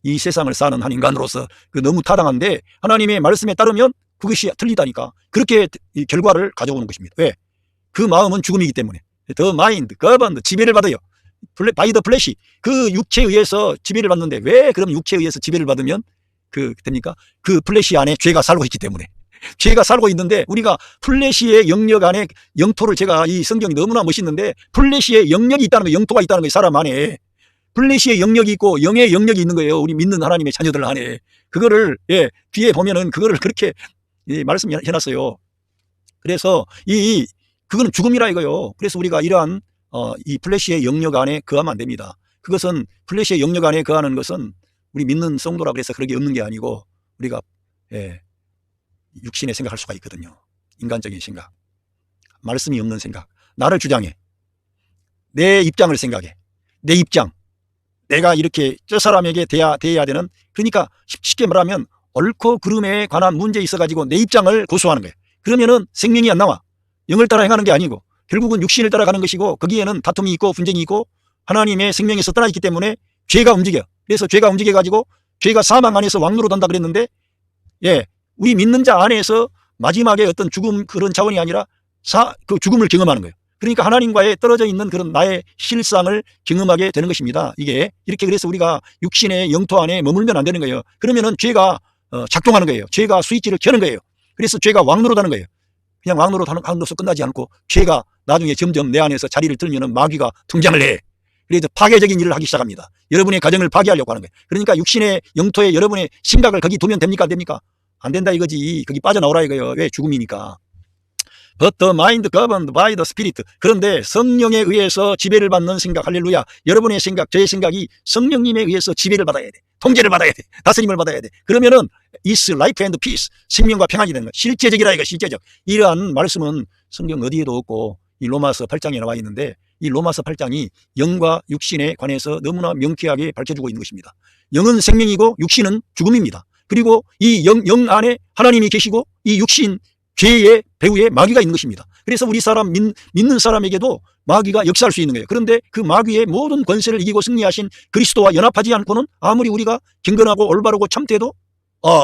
이 세상을 사는 한 인간으로서 그 너무 타당한데 하나님의 말씀에 따르면 그것이 틀리다니까. 그렇게 이 결과를 가져오는 것입니다. 왜? 그 마음은 죽음이기 때문에. The mind, governed, 지배를 받아요. by the flesh. 그 육체에 의해서 지배를 받는데 왜 그럼 육체에 의해서 지배를 받으면 됩니까? 그 플래시 안에 죄가 살고 있기 때문에. 죄가 살고 있는데 우리가 플래시의 영역 안에 영토를 제가 이 성경이 너무나 멋있는데 플래시의 영역이 있다는 거예요. 영토가 있다는 거예요. 사람 안에. 플래시의 영역이 있고 영의 영역이 있는 거예요. 우리 믿는 하나님의 자녀들 안에. 그거를 뒤에 보면은 그거를 그렇게 말씀해놨어요. 그래서 그거는 죽음이라 이거요. 그래서 우리가 이러한 이 플래시의 영역 안에 거하면 안 됩니다. 그것은 플래시의 영역 안에 거하는 것은 우리 믿는 성도라 그래서 그런 게 없는 게 아니고 우리가 육신의 생각할 수가 있거든요. 인간적인 생각, 말씀이 없는 생각, 나를 주장해, 내 입장을 생각해, 내 입장, 내가 이렇게 저 사람에게 대해야 되는. 그러니까 쉽게 말하면 옳고 그름에 관한 문제에 있어가지고 내 입장을 고수하는 거예요. 그러면은 생명이 안 나와. 영을 따라 행하는 게 아니고 결국은 육신을 따라가는 것이고 거기에는 다툼이 있고 분쟁이 있고 하나님의 생명에서 떠나있기 때문에 죄가 움직여. 그래서 죄가 움직여가지고 죄가 사망 안에서 왕노로 단다 그랬는데 우리 믿는 자 안에서 마지막에 어떤 죽음 그런 차원이 아니라 그 죽음을 경험하는 거예요. 그러니까 하나님과의 떨어져 있는 그런 나의 실상을 경험하게 되는 것입니다. 이게 이렇게 그래서 우리가 육신의 영토 안에 머물면 안 되는 거예요. 그러면은 죄가 작동하는 거예요. 죄가 스위치를 켜는 거예요. 그래서 죄가 왕노릇하는 거예요. 그냥 왕노릇하는 것으로 끝나지 않고 죄가 나중에 점점 내 안에서 자리를 들면은 마귀가 등장을 해. 그래서 파괴적인 일을 하기 시작합니다. 여러분의 가정을 파괴하려고 하는 거예요. 그러니까 육신의 영토에 여러분의 심각을 거기 두면 됩니까? 안 됩니까? 안 된다 이거지. 거기 빠져나오라 이거예요. 왜? 죽음이니까. But the mind governed by the spirit. 그런데 성령에 의해서 지배를 받는 생각, 할렐루야. 여러분의 생각, 저의 생각이 성령님에 의해서 지배를 받아야 돼. 통제를 받아야 돼. 다스림을 받아야 돼. 그러면은 is life and peace. 생명과 평안이 되는 거야. 실제적이라 이거, 실제적. 이러한 말씀은 성경 어디에도 없고 이 로마서 8장에 나와 있는데, 이 로마서 8장이 영과 육신에 관해서 너무나 명쾌하게 밝혀주고 있는 것입니다. 영은 생명이고 육신은 죽음입니다. 그리고 이 영 안에 하나님이 계시고 이 육신, 죄의 배후에 마귀가 있는 것입니다. 그래서 우리 사람, 믿는 사람에게도 마귀가 역사할 수 있는 거예요. 그런데 그 마귀의 모든 권세를 이기고 승리하신 그리스도와 연합하지 않고는 아무리 우리가 경건하고 올바르고 참되도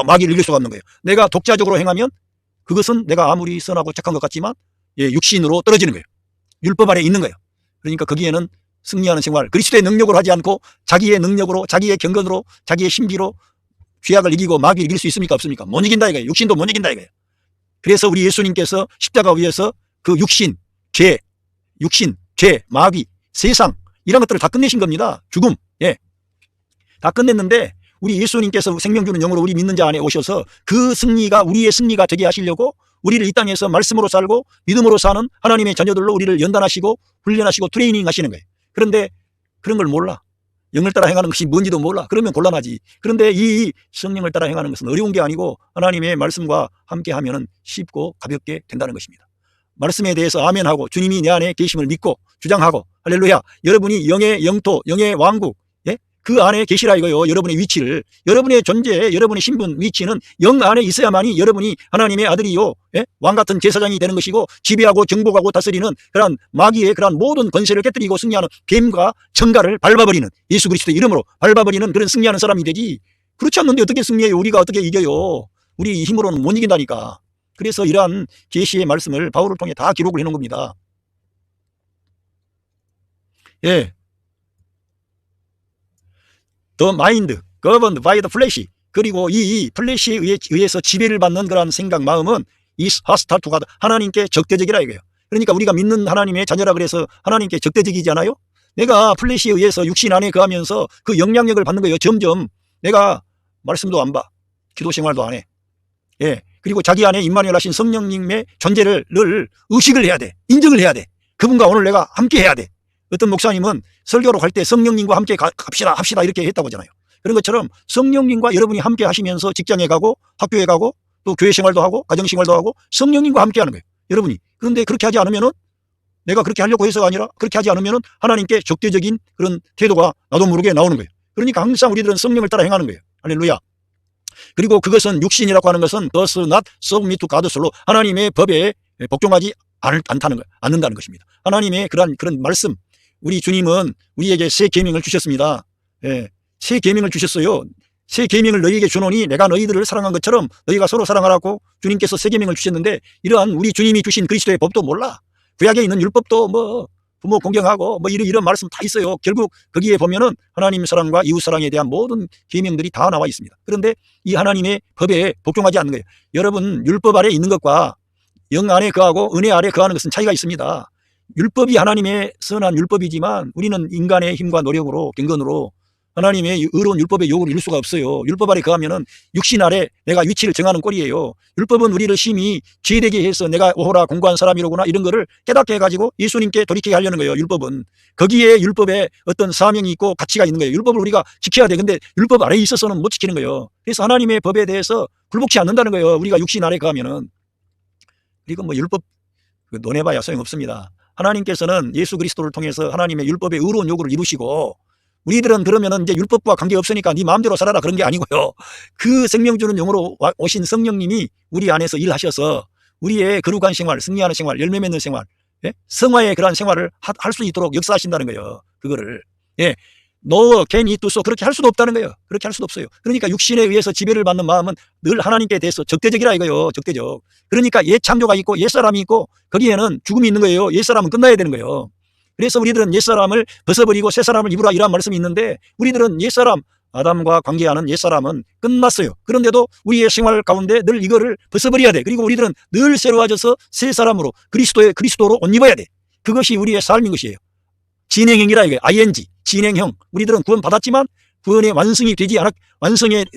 마귀를 이길 수가 없는 거예요. 내가 독자적으로 행하면 그것은 내가 아무리 선하고 착한 것 같지만 육신으로 떨어지는 거예요. 율법 아래 있는 거예요. 그러니까 거기에는 승리하는 생활, 그리스도의 능력으로 하지 않고 자기의 능력으로, 자기의 경건으로, 자기의 신비로 죄악을 이기고 마귀를 이길 수 있습니까? 없습니까? 못 이긴다 이거예요. 육신도 못 이긴다 이거예요. 그래서 우리 예수님께서 십자가 위에서 그 육신, 죄, 마귀, 세상 이런 것들을 다 끝내신 겁니다. 죽음, 다 끝냈는데 우리 예수님께서 생명 주는 영으로 우리 믿는 자 안에 오셔서 그 승리가 우리의 승리가 되게 하시려고 우리를 이 땅에서 말씀으로 살고 믿음으로 사는 하나님의 자녀들로 우리를 연단하시고 훈련하시고 트레이닝 하시는 거예요. 그런데 그런 걸 몰라. 영을 따라 행하는 것이 뭔지도 몰라. 그러면 곤란하지. 그런데 이 성령을 따라 행하는 것은 어려운 게 아니고 하나님의 말씀과 함께 하면은 쉽고 가볍게 된다는 것입니다. 말씀에 대해서 아멘하고 주님이 내 안에 계심을 믿고 주장하고, 할렐루야, 여러분이 영의 영토, 영의 왕국, 그 안에 계시라 이거요. 여러분의 위치를, 여러분의 존재, 여러분의 신분, 위치는 영 안에 있어야만이 여러분이 하나님의 아들이요, 왕 같은 제사장이 되는 것이고 지배하고 정복하고 다스리는 그러한 마귀의 그러한 모든 권세를 깨뜨리고 승리하는 뱀과 청가를 밟아버리는, 예수 그리스도의 이름으로 밟아버리는 그런 승리하는 사람이 되지. 그렇지 않는데 어떻게 승리해요? 우리가 어떻게 이겨요? 우리 힘으로는 못 이긴다니까. 그래서 이러한 계시의 말씀을 바울을 통해 다 기록을 해놓은 겁니다. The mind governed by the flesh. 그리고 이 플래시에 의해서 지배를 받는 그러한 생각, 마음은 is hostile to God. 하나님께 적대적이라 이거예요. 그러니까 우리가 믿는 하나님의 자녀라 그래서 하나님께 적대적이지 않아요? 내가 플래시에 의해서 육신 안에 거하면서 그 영향력을 받는 거예요. 점점 내가 말씀도 안 봐, 기도 생활도 안 해. 그리고 자기 안에 임마누엘 하신 성령님의 존재를 늘 의식을 해야 돼. 인정을 해야 돼. 그분과 오늘 내가 함께 해야 돼. 어떤 목사님은 설교로 갈 때 성령님과 함께 합시다 이렇게 했다고 하잖아요. 그런 것처럼 성령님과 여러분이 함께 하시면서 직장에 가고 학교에 가고 또 교회 생활도 하고 가정 생활도 하고 성령님과 함께 하는 거예요. 여러분이. 그런데 그렇게 하지 않으면은, 내가 그렇게 하려고 해서가 아니라 그렇게 하지 않으면은 하나님께 적대적인 그런 태도가 나도 모르게 나오는 거예요. 그러니까 항상 우리들은 성령을 따라 행하는 거예요. 할렐루야. 그리고 그것은 육신이라고 하는 것은 does not submit to God's law. 하나님의 법에 복종하지 않는다는 것입니다. 하나님의 그런 말씀, 우리 주님은 우리에게 새 계명을 주셨습니다. 새 계명을 주셨어요. 새 계명을 너희에게 주노니 내가 너희들을 사랑한 것처럼 너희가 서로 사랑하라고 주님께서 새 계명을 주셨는데, 이러한 우리 주님이 주신 그리스도의 법도 몰라. 구약에 있는 율법도 뭐 부모 공경하고 뭐 이런 말씀 다 있어요. 결국 거기에 보면은 하나님 사랑과 이웃 사랑에 대한 모든 계명들이 다 나와 있습니다. 그런데 이 하나님의 법에 복종하지 않는 거예요. 여러분, 율법 아래 있는 것과 영 안에 거하고 은혜 아래 거하는 것은 차이가 있습니다. 율법이 하나님의 선한 율법이지만 우리는 인간의 힘과 노력으로, 경건으로 하나님의 의로운 율법의 요구를 이룰 수가 없어요. 율법 아래 거하면은 육신 아래 내가 위치를 정하는 꼴이에요. 율법은 우리를 심히 죄되게 해서 내가 오호라 공고한 사람이로구나 이런 거를 깨닫게 해가지고 예수님께 돌이키게 하려는 거예요. 율법은 거기에 율법에 어떤 사명이 있고 가치가 있는 거예요. 율법을 우리가 지켜야 돼. 근데 율법 아래에 있어서는 못 지키는 거예요. 그래서 하나님의 법에 대해서 굴복치 않는다는 거예요. 우리가 육신 아래 거하면은. 그리고 뭐 율법 논해봐야 소용없습니다. 하나님께서는 예수 그리스도를 통해서 하나님의 율법의 의로운 요구를 이루시고, 우리들은 그러면은 이제 율법과 관계없으니까 네 마음대로 살아라 그런 게 아니고요. 그 생명 주는 영으로 오신 성령님이 우리 안에서 일하셔서 우리의 거룩한 생활, 승리하는 생활, 열매 맺는 생활, 성화의 그러한 생활을 할 수 있도록 역사하신다는 거예요. 그거를. No can it do so. 그렇게 할 수도 없다는 거예요. 그렇게 할 수도 없어요. 그러니까 육신에 의해서 지배를 받는 마음은 늘 하나님께 대해서 적대적이라 이거예요. 적대적. 그러니까 옛 창조가 있고 옛 사람이 있고 거기에는 죽음이 있는 거예요. 옛 사람은 끝나야 되는 거예요. 그래서 우리들은 옛 사람을 벗어버리고 새 사람을 입으라 이런 말씀이 있는데, 우리들은 옛 사람, 아담과 관계하는 옛 사람은 끝났어요. 그런데도 우리의 생활 가운데 늘 이거를 벗어버려야 돼. 그리고 우리들은 늘 새로워져서 새 사람으로 그리스도로 옷 입어야 돼. 그것이 우리의 삶인 것이에요. 진행형이라 이거예요. ing, 진행형. 우리들은 구원 받았지만 구원의 완성에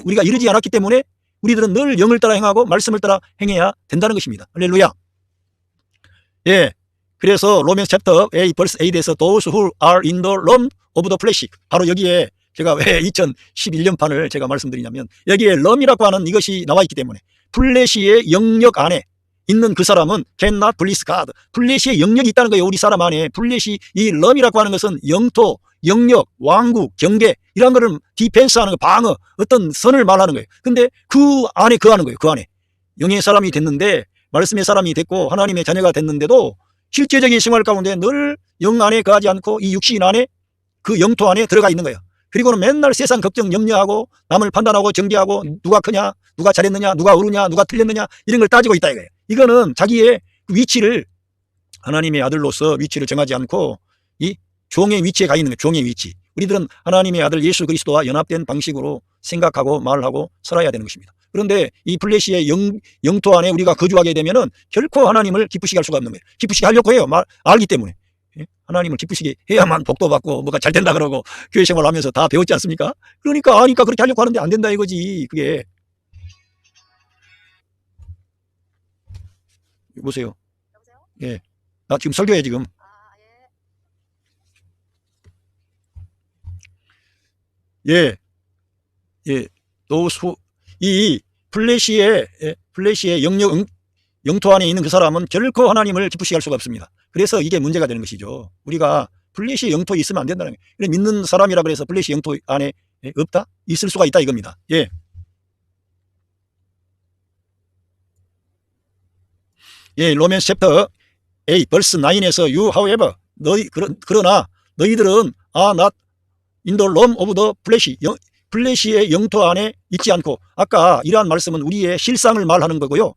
우리가 이르지 않았기 때문에 우리들은 늘 영을 따라 행하고 말씀을 따라 행해야 된다는 것입니다. 할렐루야. 예. 그래서 로맨스 챕터 8 verse 8에서 those who are in the realm of the flesh, 바로 여기에 제가 왜 2011년판을 제가 말씀드리냐면 여기에 럼이라고 하는 이것이 나와 있기 때문에 플래시의 영역 안에 있는 그 사람은 cannot please God. 플래시의 영역이 있다는 거예요. 우리 사람 안에 플래시, 이 럼이라고 하는 것은 영토, 영역, 왕국, 경계 이런 거를 디펜스하는 거, 방어, 어떤 선을 말하는 거예요. 근데 그 안에 거하는 거예요. 그 안에 영의 사람이 됐는데, 말씀의 사람이 됐고 하나님의 자녀가 됐는데도 실제적인 생활 가운데 늘 영 안에 거하지 않고 이 육신 안에 그 영토 안에 들어가 있는 거예요. 그리고는 맨날 세상 걱정 염려하고 남을 판단하고 정죄하고 누가 크냐, 누가 잘했느냐, 누가 옳으냐, 누가 틀렸느냐 이런 걸 따지고 있다 이거예요. 이거는 자기의 위치를, 하나님의 아들로서 위치를 정하지 않고 이 종의 위치에 가 있는 거예요. 종의 위치. 우리들은 하나님의 아들 예수 그리스도와 연합된 방식으로 생각하고 말하고 살아야 되는 것입니다. 그런데 이 플래시의 영토 안에 우리가 거주하게 되면은 결코 하나님을 기쁘시게 할 수가 없는 거예요. 기쁘시게 하려고 해요. 알기 때문에. 하나님을 기쁘시게 해야만 복도 받고 뭐가 잘 된다 그러고 교회 생활하면서 다 배웠지 않습니까? 그러니까 아니까 그렇게 하려고 하는데 안 된다 이거지. 그게 보세요. 여보세요? 예, 나 지금 설교해 지금. 예, 예, 이 플래시의 영토 안에 있는 그 사람은 결코 하나님을 기쁘시게 할 수가 없습니다. 그래서 이게 문제가 되는 것이죠. 우리가 플래시의 영토에 있으면 안 된다는 거예요. 믿는 사람이라 그래서 플래시 영토 안에 없다? 있을 수가 있다 이겁니다. 예. 예, 로맨스 챕터 8 verse 9에서 you however, 그러나 너희들은 not in the realm of the flesh, 플래시의 영토 안에 있지 않고, 아까 이러한 말씀은 우리의 실상을 말하는 거고요.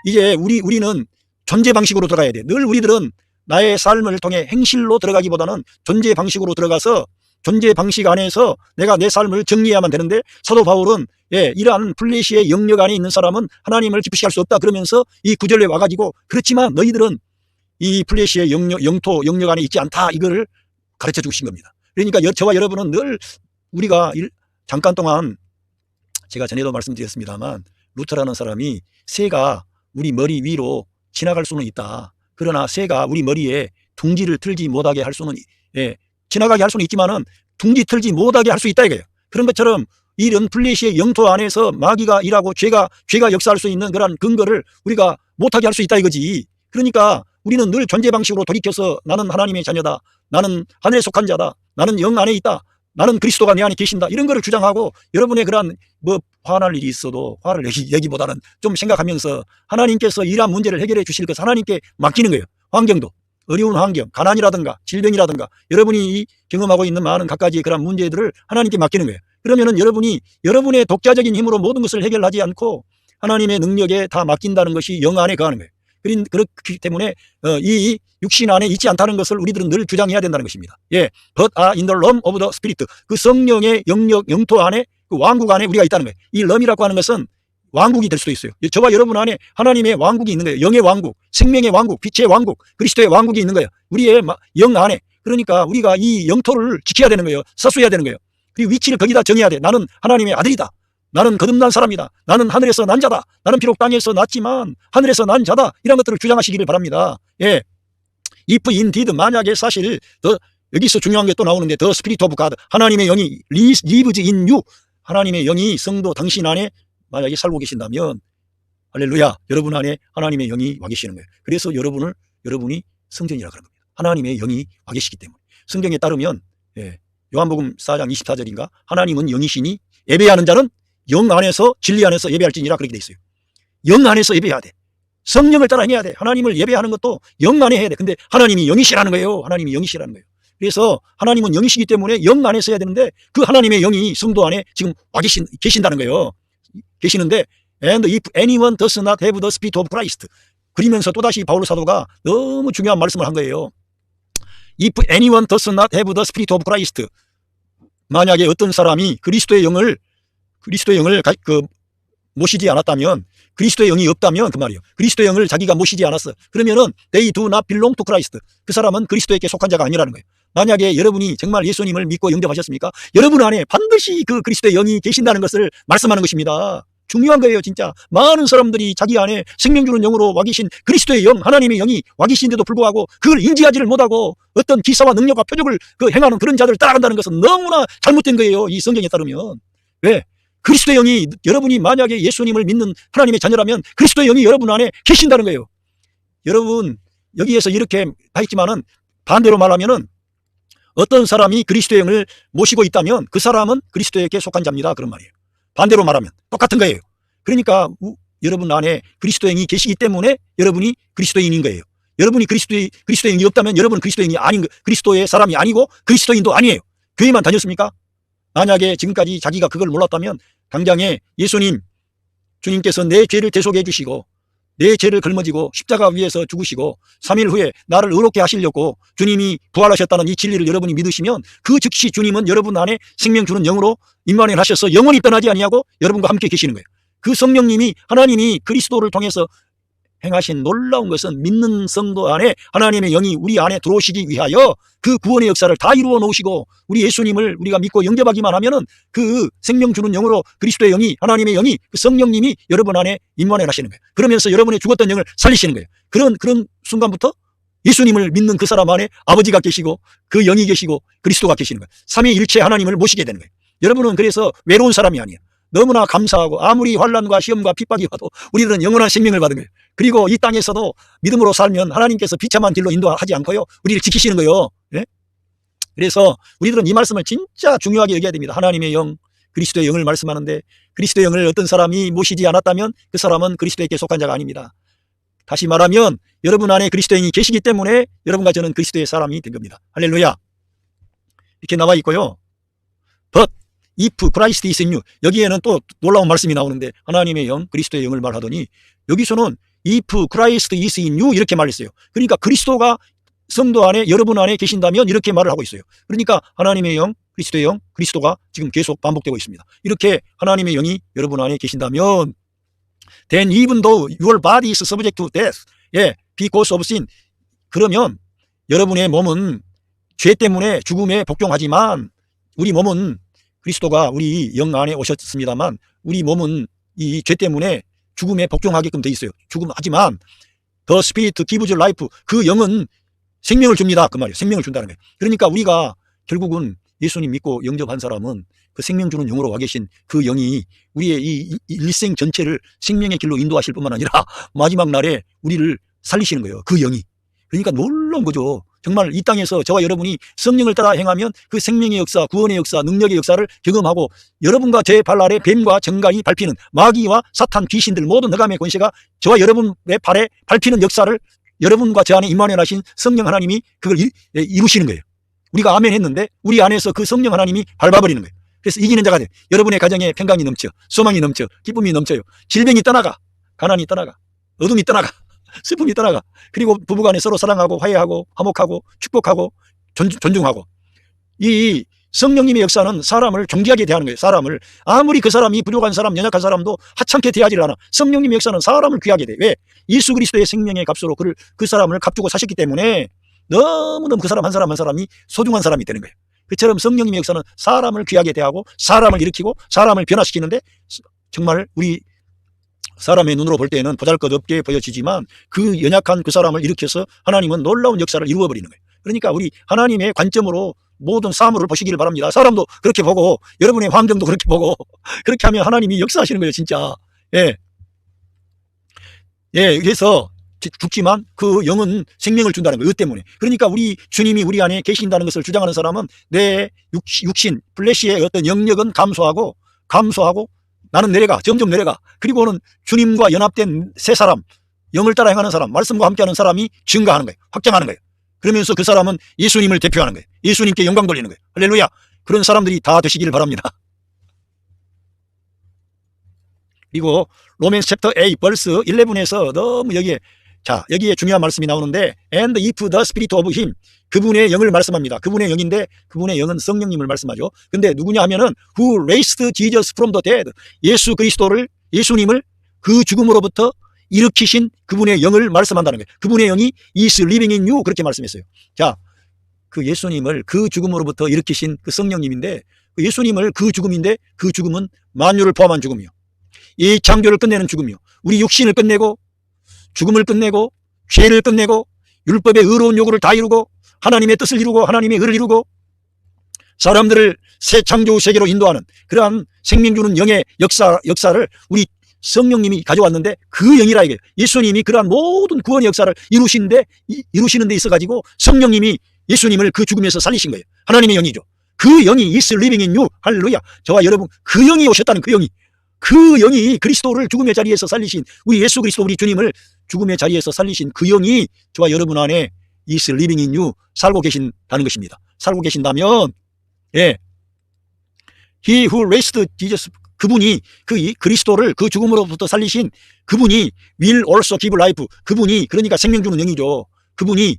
이제 우리는 존재 방식으로 들어가야 돼. 늘 우리들은 나의 삶을 통해 행실로 들어가기보다는 존재 방식으로 들어가서 존재 방식 안에서 내가 내 삶을 정리해야만 되는데, 사도 바울은 이러한 플래시의 영역 안에 있는 사람은 하나님을 기쁘시게 할 수 없다 그러면서 이 구절에 와가지고, 그렇지만 너희들은 이 플래시의 영토 영역 안에 있지 않다 이거를 가르쳐 주신 겁니다. 그러니까 저와 여러분은 늘 우리가 잠깐 동안 제가 전에도 말씀드렸습니다만 루터라는 사람이 새가 우리 머리 위로 지나갈 수는 있다. 그러나 새가 우리 머리에 둥지를 틀지 못하게 할 수는, 지나가게 할 수는 있지만은 둥지 틀지 못하게 할 수 있다 이거예요. 그런 것처럼 이런 플래시의 영토 안에서 마귀가 일하고 죄가 역사할 수 있는 그런 근거를 우리가 못하게 할 수 있다 이거지. 그러니까 우리는 늘 존재 방식으로 돌이켜서 나는 하나님의 자녀다, 나는 하늘에 속한 자다, 나는 영 안에 있다, 나는 그리스도가 내 안에 계신다, 이런 거를 주장하고, 여러분의 그런 화날 일이 있어도 화를 내기보다는 좀 생각하면서 하나님께서 이러한 문제를 해결해 주실 것을 하나님께 맡기는 거예요. 환경도, 어려운 환경, 가난이라든가 질병이라든가 여러분이 경험하고 있는 많은 각가지 그런 문제들을 하나님께 맡기는 거예요. 그러면은 여러분이 여러분의 독자적인 힘으로 모든 것을 해결하지 않고 하나님의 능력에 다 맡긴다는 것이 영 안에 거하는 거예요. 그렇기 때문에 이 육신 안에 있지 않다는 것을 우리들은 늘 주장해야 된다는 것입니다. 예, but are in the realm of the spirit. 그 성령의 영토 안에, 그 왕국 안에 우리가 있다는 거예요. 이 럼이라고 하는 것은 왕국이 될 수도 있어요. 저와 여러분 안에 하나님의 왕국이 있는 거예요. 영의 왕국, 생명의 왕국, 빛의 왕국, 그리스도의 왕국이 있는 거예요. 우리의 영 안에. 그러니까 우리가 이 영토를 지켜야 되는 거예요. 사수해야 되는 거예요. 그리고 위치를 거기다 정해야 돼. 나는 하나님의 아들이다, 나는 거듭난 사람이다, 나는 하늘에서 난 자다, 나는 비록 땅에서 났지만 하늘에서 난 자다, 이런 것들을 주장하시기를 바랍니다. 예, if indeed, 만약에 사실 여기서 중요한 게 또 나오는데, the spirit of God, 하나님의 영이 lives in you, 하나님의 영이 성도 당신 안에 만약에 살고 계신다면, 할렐루야, 여러분 안에 하나님의 영이 와 계시는 거예요. 그래서 여러분이 성전이라 그런 겁니다. 하나님의 영이 와 계시기 때문에. 성경에 따르면 요한복음 4장 24절인가, 하나님은 영이시니 예배하는 자는 영 안에서 진리 안에서 예배할지니라, 그렇게 돼 있어요. 영 안에서 예배해야 돼. 성령을 따라 해야 돼. 하나님을 예배하는 것도 영 안에 해야 돼. 근데 하나님이 영이시라는 거예요. 하나님이 영이시라는 거예요. 그래서 하나님은 영이시기 때문에 영 안에서 해야 되는데, 그 하나님의 영이 성도 안에 지금 와 계신다는 거예요. 계시는데, and if anyone does not have the spirit of Christ, 그러면서 또다시 바울 사도가 너무 중요한 말씀을 한 거예요. if anyone does not have the spirit of Christ, 만약에 어떤 사람이 그리스도의 영을 모시지 않았다면, 그리스도의 영이 없다면, 그 말이에요. 그리스도의 영을 자기가 모시지 않았어. 그러면은 they do not belong to Christ. 그 사람은 그리스도에게 속한 자가 아니라는 거예요. 만약에 여러분이 정말 예수님을 믿고 영접하셨습니까? 여러분 안에 반드시 그 그리스도의 영이 계신다는 것을 말씀하는 것입니다. 중요한 거예요. 진짜 많은 사람들이 자기 안에 생명 주는 영으로 와 계신 그리스도의 영, 하나님의 영이 와 계신데도 불구하고 그걸 인지하지를 못하고 어떤 기사와 능력과 표적을 행하는 그런 자들을 따라간다는 것은 너무나 잘못된 거예요. 이 성경에 따르면. 왜? 그리스도의 영이, 여러분이 만약에 예수님을 믿는 하나님의 자녀라면 그리스도의 영이 여러분 안에 계신다는 거예요. 여러분 여기에서 이렇게 다 있지만은 반대로 말하면은 어떤 사람이 그리스도의 영을 모시고 있다면 그 사람은 그리스도에게 속한 자입니다. 그런 말이에요. 반대로 말하면 똑같은 거예요. 그러니까 여러분 안에 그리스도의 영이 계시기 때문에 여러분이 그리스도인인 거예요. 여러분이 그리스도의 영이 없다면 여러분은 그리스도인이 아닌, 그리스도의 사람이 아니고 그리스도인도 아니에요. 교회만 다녔습니까? 만약에 지금까지 자기가 그걸 몰랐다면 당장에 예수님, 주님께서 내 죄를 대속해 주시고 내 죄를 걸머지고 십자가 위에서 죽으시고 3일 후에 나를 의롭게 하시려고 주님이 부활하셨다는 이 진리를 여러분이 믿으시면 그 즉시 주님은 여러분 안에 생명 주는 영으로 임만을 하셔서 영원히 떠나지 아니하고 여러분과 함께 계시는 거예요. 그 성령님이, 하나님이 그리스도를 통해서 행하신 놀라운 것은 믿는 성도 안에 하나님의 영이 우리 안에 들어오시기 위하여 그 구원의 역사를 다 이루어 놓으시고 우리 예수님을 우리가 믿고 영접하기만 하면은 그 생명 주는 영으로 그리스도의 영이, 하나님의 영이, 그 성령님이 여러분 안에 임만을 하시는 거예요. 그러면서 여러분의 죽었던 영을 살리시는 거예요. 그런 순간부터 예수님을 믿는 그 사람 안에 아버지가 계시고 그 영이 계시고 그리스도가 계시는 거예요. 삼위일체 하나님을 모시게 되는 거예요. 여러분은 그래서 외로운 사람이 아니에요. 너무나 감사하고 아무리 환난과 시험과 핍박이 와도 우리들은 영원한 생명을 받은 거예요. 그리고 이 땅에서도 믿음으로 살면 하나님께서 비참한 길로 인도하지 않고요, 우리를 지키시는 거예요. 예? 그래서 우리들은 이 말씀을 진짜 중요하게 여겨야 됩니다. 하나님의 영, 그리스도의 영을 말씀하는데 그리스도의 영을 어떤 사람이 모시지 않았다면 그 사람은 그리스도에게 속한 자가 아닙니다. 다시 말하면 여러분 안에 그리스도의 영이 계시기 때문에 여러분과 저는 그리스도의 사람이 된 겁니다. 할렐루야. 이렇게 나와 있고요. But if Christ is in you, 여기에는 또 놀라운 말씀이 나오는데 하나님의 영, 그리스도의 영을 말하더니 여기서는 if Christ is in you 이렇게 말했어요. 그러니까 그리스도가 성도 안에, 여러분 안에 계신다면 이렇게 말을 하고 있어요. 그러니까 하나님의 영, 그리스도의 영, 그리스도가 지금 계속 반복되고 있습니다. 이렇게 하나님의 영이 여러분 안에 계신다면 then even though your body is subject to death, because of sin, 그러면 여러분의 몸은 죄 때문에 죽음에 복종하지만 우리 몸은, 그리스도가 우리 영 안에 오셨습니다만 우리 몸은 이 죄 때문에 죽음에 복종하게끔 돼 있어요. 죽음하지만 the spirit gives life, 그 영은 생명을 줍니다. 그 말이에요. 생명을 준다는 거예요. 그러니까 우리가 결국은 예수님 믿고 영접한 사람은 그 생명 주는 영으로 와 계신 그 영이 우리의 이 일생 전체를 생명의 길로 인도하실 뿐만 아니라 마지막 날에 우리를 살리시는 거예요. 그 영이. 그러니까 놀라운 거죠. 정말 이 땅에서 저와 여러분이 성령을 따라 행하면 그 생명의 역사, 구원의 역사, 능력의 역사를 경험하고 여러분과 제 발 아래 뱀과 정갈이 밟히는, 마귀와 사탄, 귀신들 모든 흑암의 권세가 저와 여러분의 발에 밟히는 역사를 여러분과 제 안에 임만을 하신 성령 하나님이 그걸 이루시는 거예요. 우리가 아멘 했는데 우리 안에서 그 성령 하나님이 밟아버리는 거예요. 그래서 이기는 자가 돼. 여러분의 가정에 평강이 넘쳐, 소망이 넘쳐, 기쁨이 넘쳐요. 질병이 떠나가, 가난이 떠나가, 어둠이 떠나가, 슬픔이 떠나가. 그리고 부부간에 서로 사랑하고 화해하고 화목하고 축복하고 존중하고. 이 성령님의 역사는 사람을 존귀하게 대하는 거예요. 사람을 아무리 그 사람이 부족한 사람, 연약한 사람도 하찮게 대하지를 않아. 성령님의 역사는 사람을 귀하게 돼. 왜? 예수 그리스도의 생명의 값으로 그 사람을 값주고 사셨기 때문에 너무너무 그 사람 한 사람 한 사람이 소중한 사람이 되는 거예요. 그처럼 성령님의 역사는 사람을 귀하게 대하고 사람을 일으키고 사람을 변화시키는데 정말 우리 사람의 눈으로 볼 때는 보잘것없게 보여지지만 그 연약한 그 사람을 일으켜서 하나님은 놀라운 역사를 이루어버리는 거예요. 그러니까 우리 하나님의 관점으로 모든 사물을 보시기를 바랍니다. 사람도 그렇게 보고 여러분의 환경도 그렇게 보고 그렇게 하면 하나님이 역사하시는 거예요. 진짜. 그래서 죽지만 그 영은 생명을 준다는 거예요. 이 때문에. 그러니까 우리 주님이 우리 안에 계신다는 것을 주장하는 사람은 내 육신, 플래시의 어떤 영역은 감소하고 나는 내려가, 점점 내려가. 그리고는 주님과 연합된 새 사람, 영을 따라 행하는 사람, 말씀과 함께하는 사람이 증가하는 거예요. 확장하는 거예요. 그러면서 그 사람은 예수님을 대표하는 거예요. 예수님께 영광 돌리는 거예요. 할렐루야. 그런 사람들이 다 되시기를 바랍니다. 그리고 로맨스 챕터 8 벌스 11에서 너무 여기에 중요한 말씀이 나오는데 and if the spirit of him, 그분의 영을 말씀합니다. 그분의 영인데 그분의 영은 성령님을 말씀하죠. 근데 누구냐 하면은 who raised Jesus from the dead, 예수님을 그 죽음으로부터 일으키신 그분의 영을 말씀한다는 거예요. 그분의 영이 is living in you, 그렇게 말씀했어요. 자, 그 예수님을 그 죽음으로부터 일으키신 그 성령님인데 그 예수님을 그 죽음인데 그 죽음은 만유를 포함한 죽음이요. 이 창조를 끝내는 죽음이요. 우리 육신을 끝내고 죽음을 끝내고 죄를 끝내고 율법의 의로운 요구를 다 이루고 하나님의 뜻을 이루고 하나님의 의를 이루고 사람들을 새 창조 세계로 인도하는 그러한 생명 주는 영의 역사를 우리 성령님이 가져왔는데 그 영이라 이게 예수님이 그러한 모든 구원의 역사를 이루시는 데 있어가지고 성령님이 예수님을 그 죽음에서 살리신 거예요. 하나님의 영이죠. 그 영이 is living in you. 할렐루야. 저와 여러분 그 영이 오셨다는 그 영이 그리스도를 죽음의 자리에서 살리신 우리 예수 그리스도 우리 주님을 죽음의 자리에서 살리신 그 영이 저와 여러분 안에 is living in you 살고 계신다는 것입니다. 살고 계신다면 예, He who raised Jesus 그분이 그 그리스도를 그 죽음으로부터 살리신 그분이 will also give life 그분이 그러니까 생명 주는 영이죠. 그분이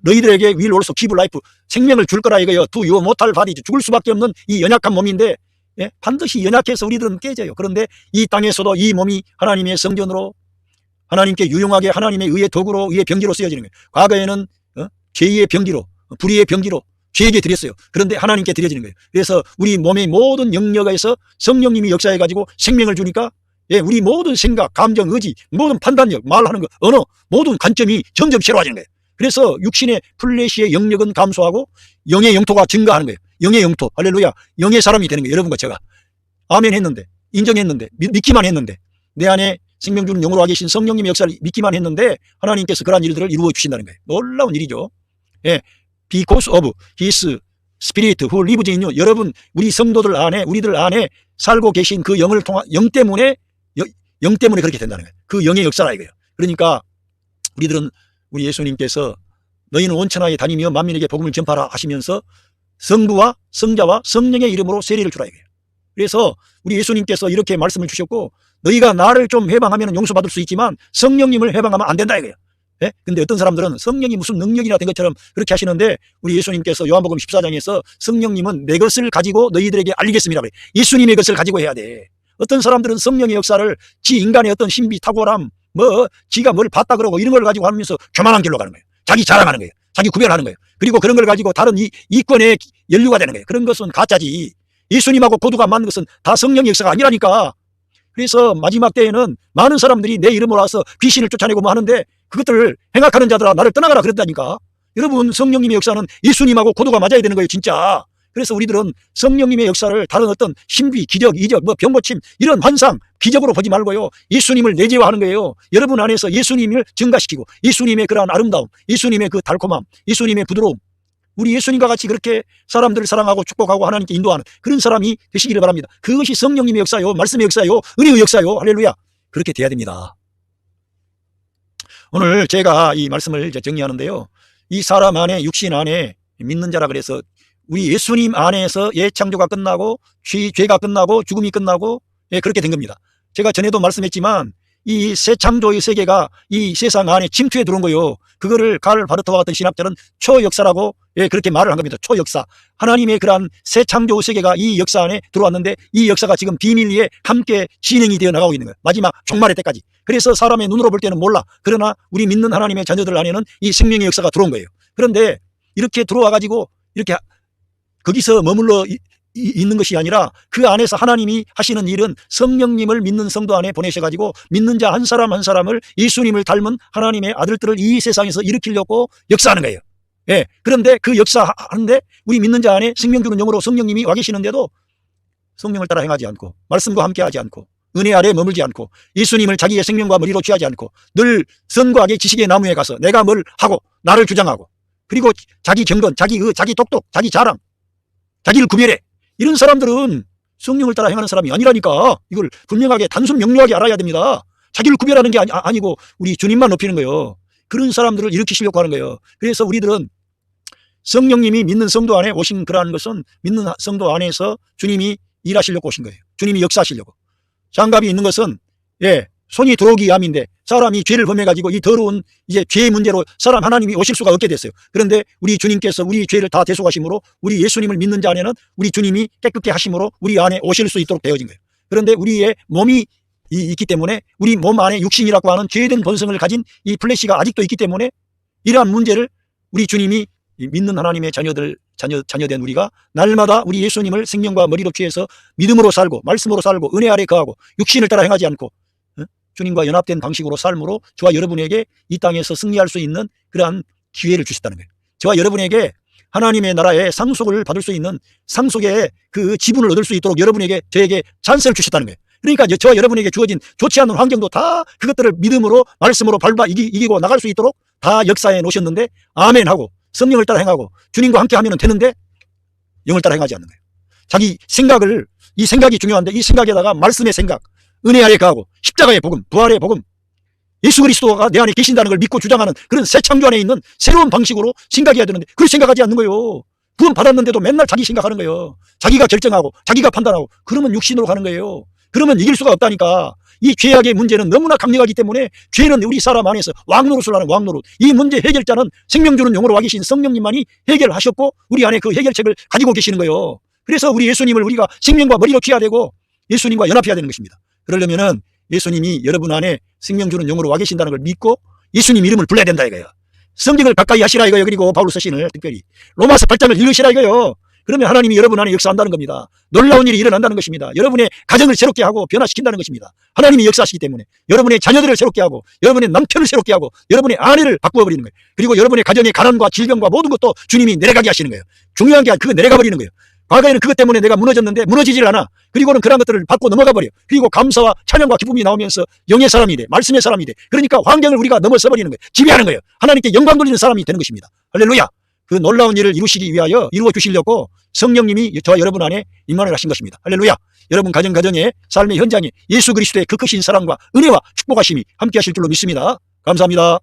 너희들에게 will also give life 생명을 줄 거라 이거예요. to your mortal body 죽을 수밖에 없는 이 연약한 몸인데 예? 반드시 연약해서 우리들은 깨져요. 그런데 이 땅에서도 이 몸이 하나님의 성전으로 하나님께 유용하게 하나님의 의의 도구로 의의 병기로 쓰여지는 거예요. 과거에는 죄의 병기로 불의의 병기로 죄에게 드렸어요. 그런데 하나님께 드려지는 거예요. 그래서 우리 몸의 모든 영역에서 성령님이 역사해가지고 생명을 주니까 예, 우리 모든 생각, 감정, 의지, 모든 판단력, 말하는 거, 언어 모든 관점이 점점 새로워지는 거예요. 그래서 육신의 플래시의 영역은 감소하고 영의 영토가 증가하는 거예요. 영의 영토, 할렐루야. 영의 사람이 되는 거예요. 여러분과 제가 아멘 했는데 인정했는데 믿기만 했는데 내 안에 생명 주는 영으로 와 계신 성령님의 역사를 믿기만 했는데 하나님께서 그러한 일들을 이루어 주신다는 거예요. 놀라운 일이죠. 예. Because of His Spirit who lives in you. 여러분 우리 성도들 안에 우리들 안에 살고 계신 그 영을 통한 영 때문에 그렇게 된다는 거예요. 그 영의 역사라 이거예요. 그러니까 우리들은 우리 예수님께서 너희는 온 천하에 다니며 만민에게 복음을 전파하라 하시면서 성부와 성자와 성령의 이름으로 세례를 주라 이거예요. 그래서 우리 예수님께서 이렇게 말씀을 주셨고 너희가 나를 좀 해방하면 용서받을 수 있지만 성령님을 해방하면 안 된다 이거예요. 예? 근데 어떤 사람들은 성령이 무슨 능력이나 된 것처럼 그렇게 하시는데 우리 예수님께서 요한복음 14장에서 성령님은 내 것을 가지고 너희들에게 알리겠습니다. 예수님의 것을 가지고 해야 돼. 어떤 사람들은 성령의 역사를 지 인간의 어떤 신비 탁월함 지가 뭘 봤다 그러고 이런 걸 가지고 하면서 교만한 길로 가는 거예요. 자기 자랑하는 거예요. 자기 구별하는 거예요. 그리고 그런 걸 가지고 다른 이권에 연루가 되는 거예요. 그런 것은 가짜지. 예수님하고 고두가 맞는 것은 다 성령의 역사가 아니라니까. 그래서 마지막 때에는 많은 사람들이 내 이름으로 와서 귀신을 쫓아내고 뭐 하는데 그것들을 행악하는 자들아 나를 떠나가라 그랬다니까. 여러분 성령님의 역사는 예수님하고 고도가 맞아야 되는 거예요 진짜. 그래서 우리들은 성령님의 역사를 다른 어떤 신비, 기적, 이적, 병고침 이런 환상, 기적으로 보지 말고요. 예수님을 내재화하는 거예요. 여러분 안에서 예수님을 증가시키고 예수님의 그러한 아름다움, 예수님의 그 달콤함, 예수님의 부드러움 우리 예수님과 같이 그렇게 사람들을 사랑하고 축복하고 하나님께 인도하는 그런 사람이 되시기를 바랍니다. 그것이 성령님의 역사요. 말씀의 역사요. 은혜의 역사요. 할렐루야. 그렇게 돼야 됩니다. 오늘 제가 이 말씀을 이제 정리하는데요. 이 사람 안에 육신 안에 믿는 자라 그래서 우리 예수님 안에서 예창조가 끝나고 죄가 끝나고 죽음이 끝나고 예, 그렇게 된 겁니다. 제가 전에도 말씀했지만 이 새 창조의 세계가 이 세상 안에 침투해 들어온 거예요. 그거를 karl 바르트와 같은 신학자는 초역사라고 예, 그렇게 말을 한 겁니다. 초역사. 하나님의 그러한 새 창조 세계가 이 역사 안에 들어왔는데 이 역사가 지금 비밀리에 함께 진행이 되어 나가고 있는 거예요. 마지막 종말의 때까지. 그래서 사람의 눈으로 볼 때는 몰라. 그러나 우리 믿는 하나님의 자녀들 안에는 이 생명의 역사가 들어온 거예요. 그런데 이렇게 들어와 가지고 이렇게 거기서 머물러 있는 것이 아니라 그 안에서 하나님이 하시는 일은 성령님을 믿는 성도 안에 보내셔가지고 믿는 자 한 사람 한 사람을 예수님을 닮은 하나님의 아들들을 이 세상에서 일으키려고 역사하는 거예요. 예. 그런데 그 역사하는데 우리 믿는 자 안에 생명 주는 영으로 성령님이 와 계시는데도 성령을 따라 행하지 않고 말씀과 함께 하지 않고 은혜 아래 머물지 않고 예수님을 자기의 생명과 머리로 취하지 않고 늘 선과 악의 지식의 나무에 가서 내가 뭘 하고 나를 주장하고 그리고 자기 경건, 자기 똑똑, 자기 자랑, 자기를 구별해. 이런 사람들은 성령을 따라 행하는 사람이 아니라니까. 이걸 분명하게 단순 명료하게 알아야 됩니다. 자기를 구별하는 게 아니고 우리 주님만 높이는 거예요. 그런 사람들을 일으키시려고 하는 거예요. 그래서 우리들은 성령님이 믿는 성도 안에 오신 그러한 것은 믿는 성도 안에서 주님이 일하시려고 오신 거예요. 주님이 역사하시려고. 장갑이 있는 것은 예, 손이 들어오기 위함인데 사람이 죄를 범해가지고 이 더러운 이제 죄의 문제로 사람 하나님이 오실 수가 없게 됐어요. 그런데 우리 주님께서 우리 죄를 다 대속하심으로 우리 예수님을 믿는 자 안에는 우리 주님이 깨끗게 하심으로 우리 안에 오실 수 있도록 되어진 거예요. 그런데 우리의 몸이 있기 때문에 우리 몸 안에 육신이라고 하는 죄된 본성을 가진 이 플래시가 아직도 있기 때문에 이러한 문제를 우리 주님이 믿는 하나님의 자녀된 우리가 날마다 우리 예수님을 생명과 머리로 취해서 믿음으로 살고 말씀으로 살고 은혜 아래 거하고 육신을 따라 행하지 않고 주님과 연합된 방식으로 삶으로 저와 여러분에게 이 땅에서 승리할 수 있는 그러한 기회를 주셨다는 거예요. 저와 여러분에게 하나님의 나라의 상속을 받을 수 있는 상속의 그 지분을 얻을 수 있도록 저에게 찬스를 주셨다는 거예요. 그러니까 저와 여러분에게 주어진 좋지 않은 환경도 다 그것들을 믿음으로 말씀으로 밟아 이기고 나갈 수 있도록 다 역사해 놓으셨는데 아멘 하고 성령을 따라 행하고 주님과 함께 하면 되는데 영을 따라 행하지 않는 거예요. 자기 생각을, 이 생각이 중요한데 이 생각에다가 말씀의 생각, 은혜 아래 가고 십자가의 복음, 부활의 복음, 예수 그리스도가 내 안에 계신다는 걸 믿고 주장하는 그런 새 창조 안에 있는 새로운 방식으로 생각해야 되는데 그걸 생각하지 않는 거예요. 구원 받았는데도 맨날 자기 생각하는 거예요. 자기가 결정하고 자기가 판단하고 그러면 육신으로 가는 거예요. 그러면 이길 수가 없다니까. 이 죄악의 문제는 너무나 강력하기 때문에 죄는 우리 사람 안에서 왕노릇을 하는 왕노릇. 이 문제 해결자는 생명 주는 영으로 와 계신 성령님만이 해결하셨고 우리 안에 그 해결책을 가지고 계시는 거예요. 그래서 우리 예수님을 우리가 생명과 머리로 취해야 되고 예수님과 연합해야 되는 것입니다. 그러려면은 예수님이 여러분 안에 생명 주는 영으로 와 계신다는 걸 믿고 예수님 이름을 불러야 된다 이거예요. 성경을 가까이 하시라 이거예요. 그리고 바울 서신을 특별히 로마서 8장을 읽으시라 이거예요. 그러면 하나님이 여러분 안에 역사한다는 겁니다. 놀라운 일이 일어난다는 것입니다. 여러분의 가정을 새롭게 하고 변화시킨다는 것입니다. 하나님이 역사하시기 때문에 여러분의 자녀들을 새롭게 하고 여러분의 남편을 새롭게 하고 여러분의 아내를 바꾸어버리는 거예요. 그리고 여러분의 가정의 가난과 질병과 모든 것도 주님이 내려가게 하시는 거예요. 중요한 게 그거 내려가 버리는 거예요. 과거에는 그것 때문에 내가 무너졌는데 무너지질 않아. 그리고는 그런 것들을 받고 넘어가 버려. 그리고 감사와 찬양과 기쁨이 나오면서 영의 사람이 돼. 말씀의 사람이 돼. 그러니까 환경을 우리가 넘어서 버리는 거예요. 지배하는 거예요. 하나님께 영광 돌리는 사람이 되는 것입니다. 할렐루야. 그 놀라운 일을 이루시기 위하여 이루어 주시려고 성령님이 저와 여러분 안에 임만을 하신 것입니다. 할렐루야. 여러분 가정의 삶의 현장에 예수 그리스도의 그 크신 사랑과 은혜와 축복하심이 함께 하실 줄로 믿습니다. 감사합니다.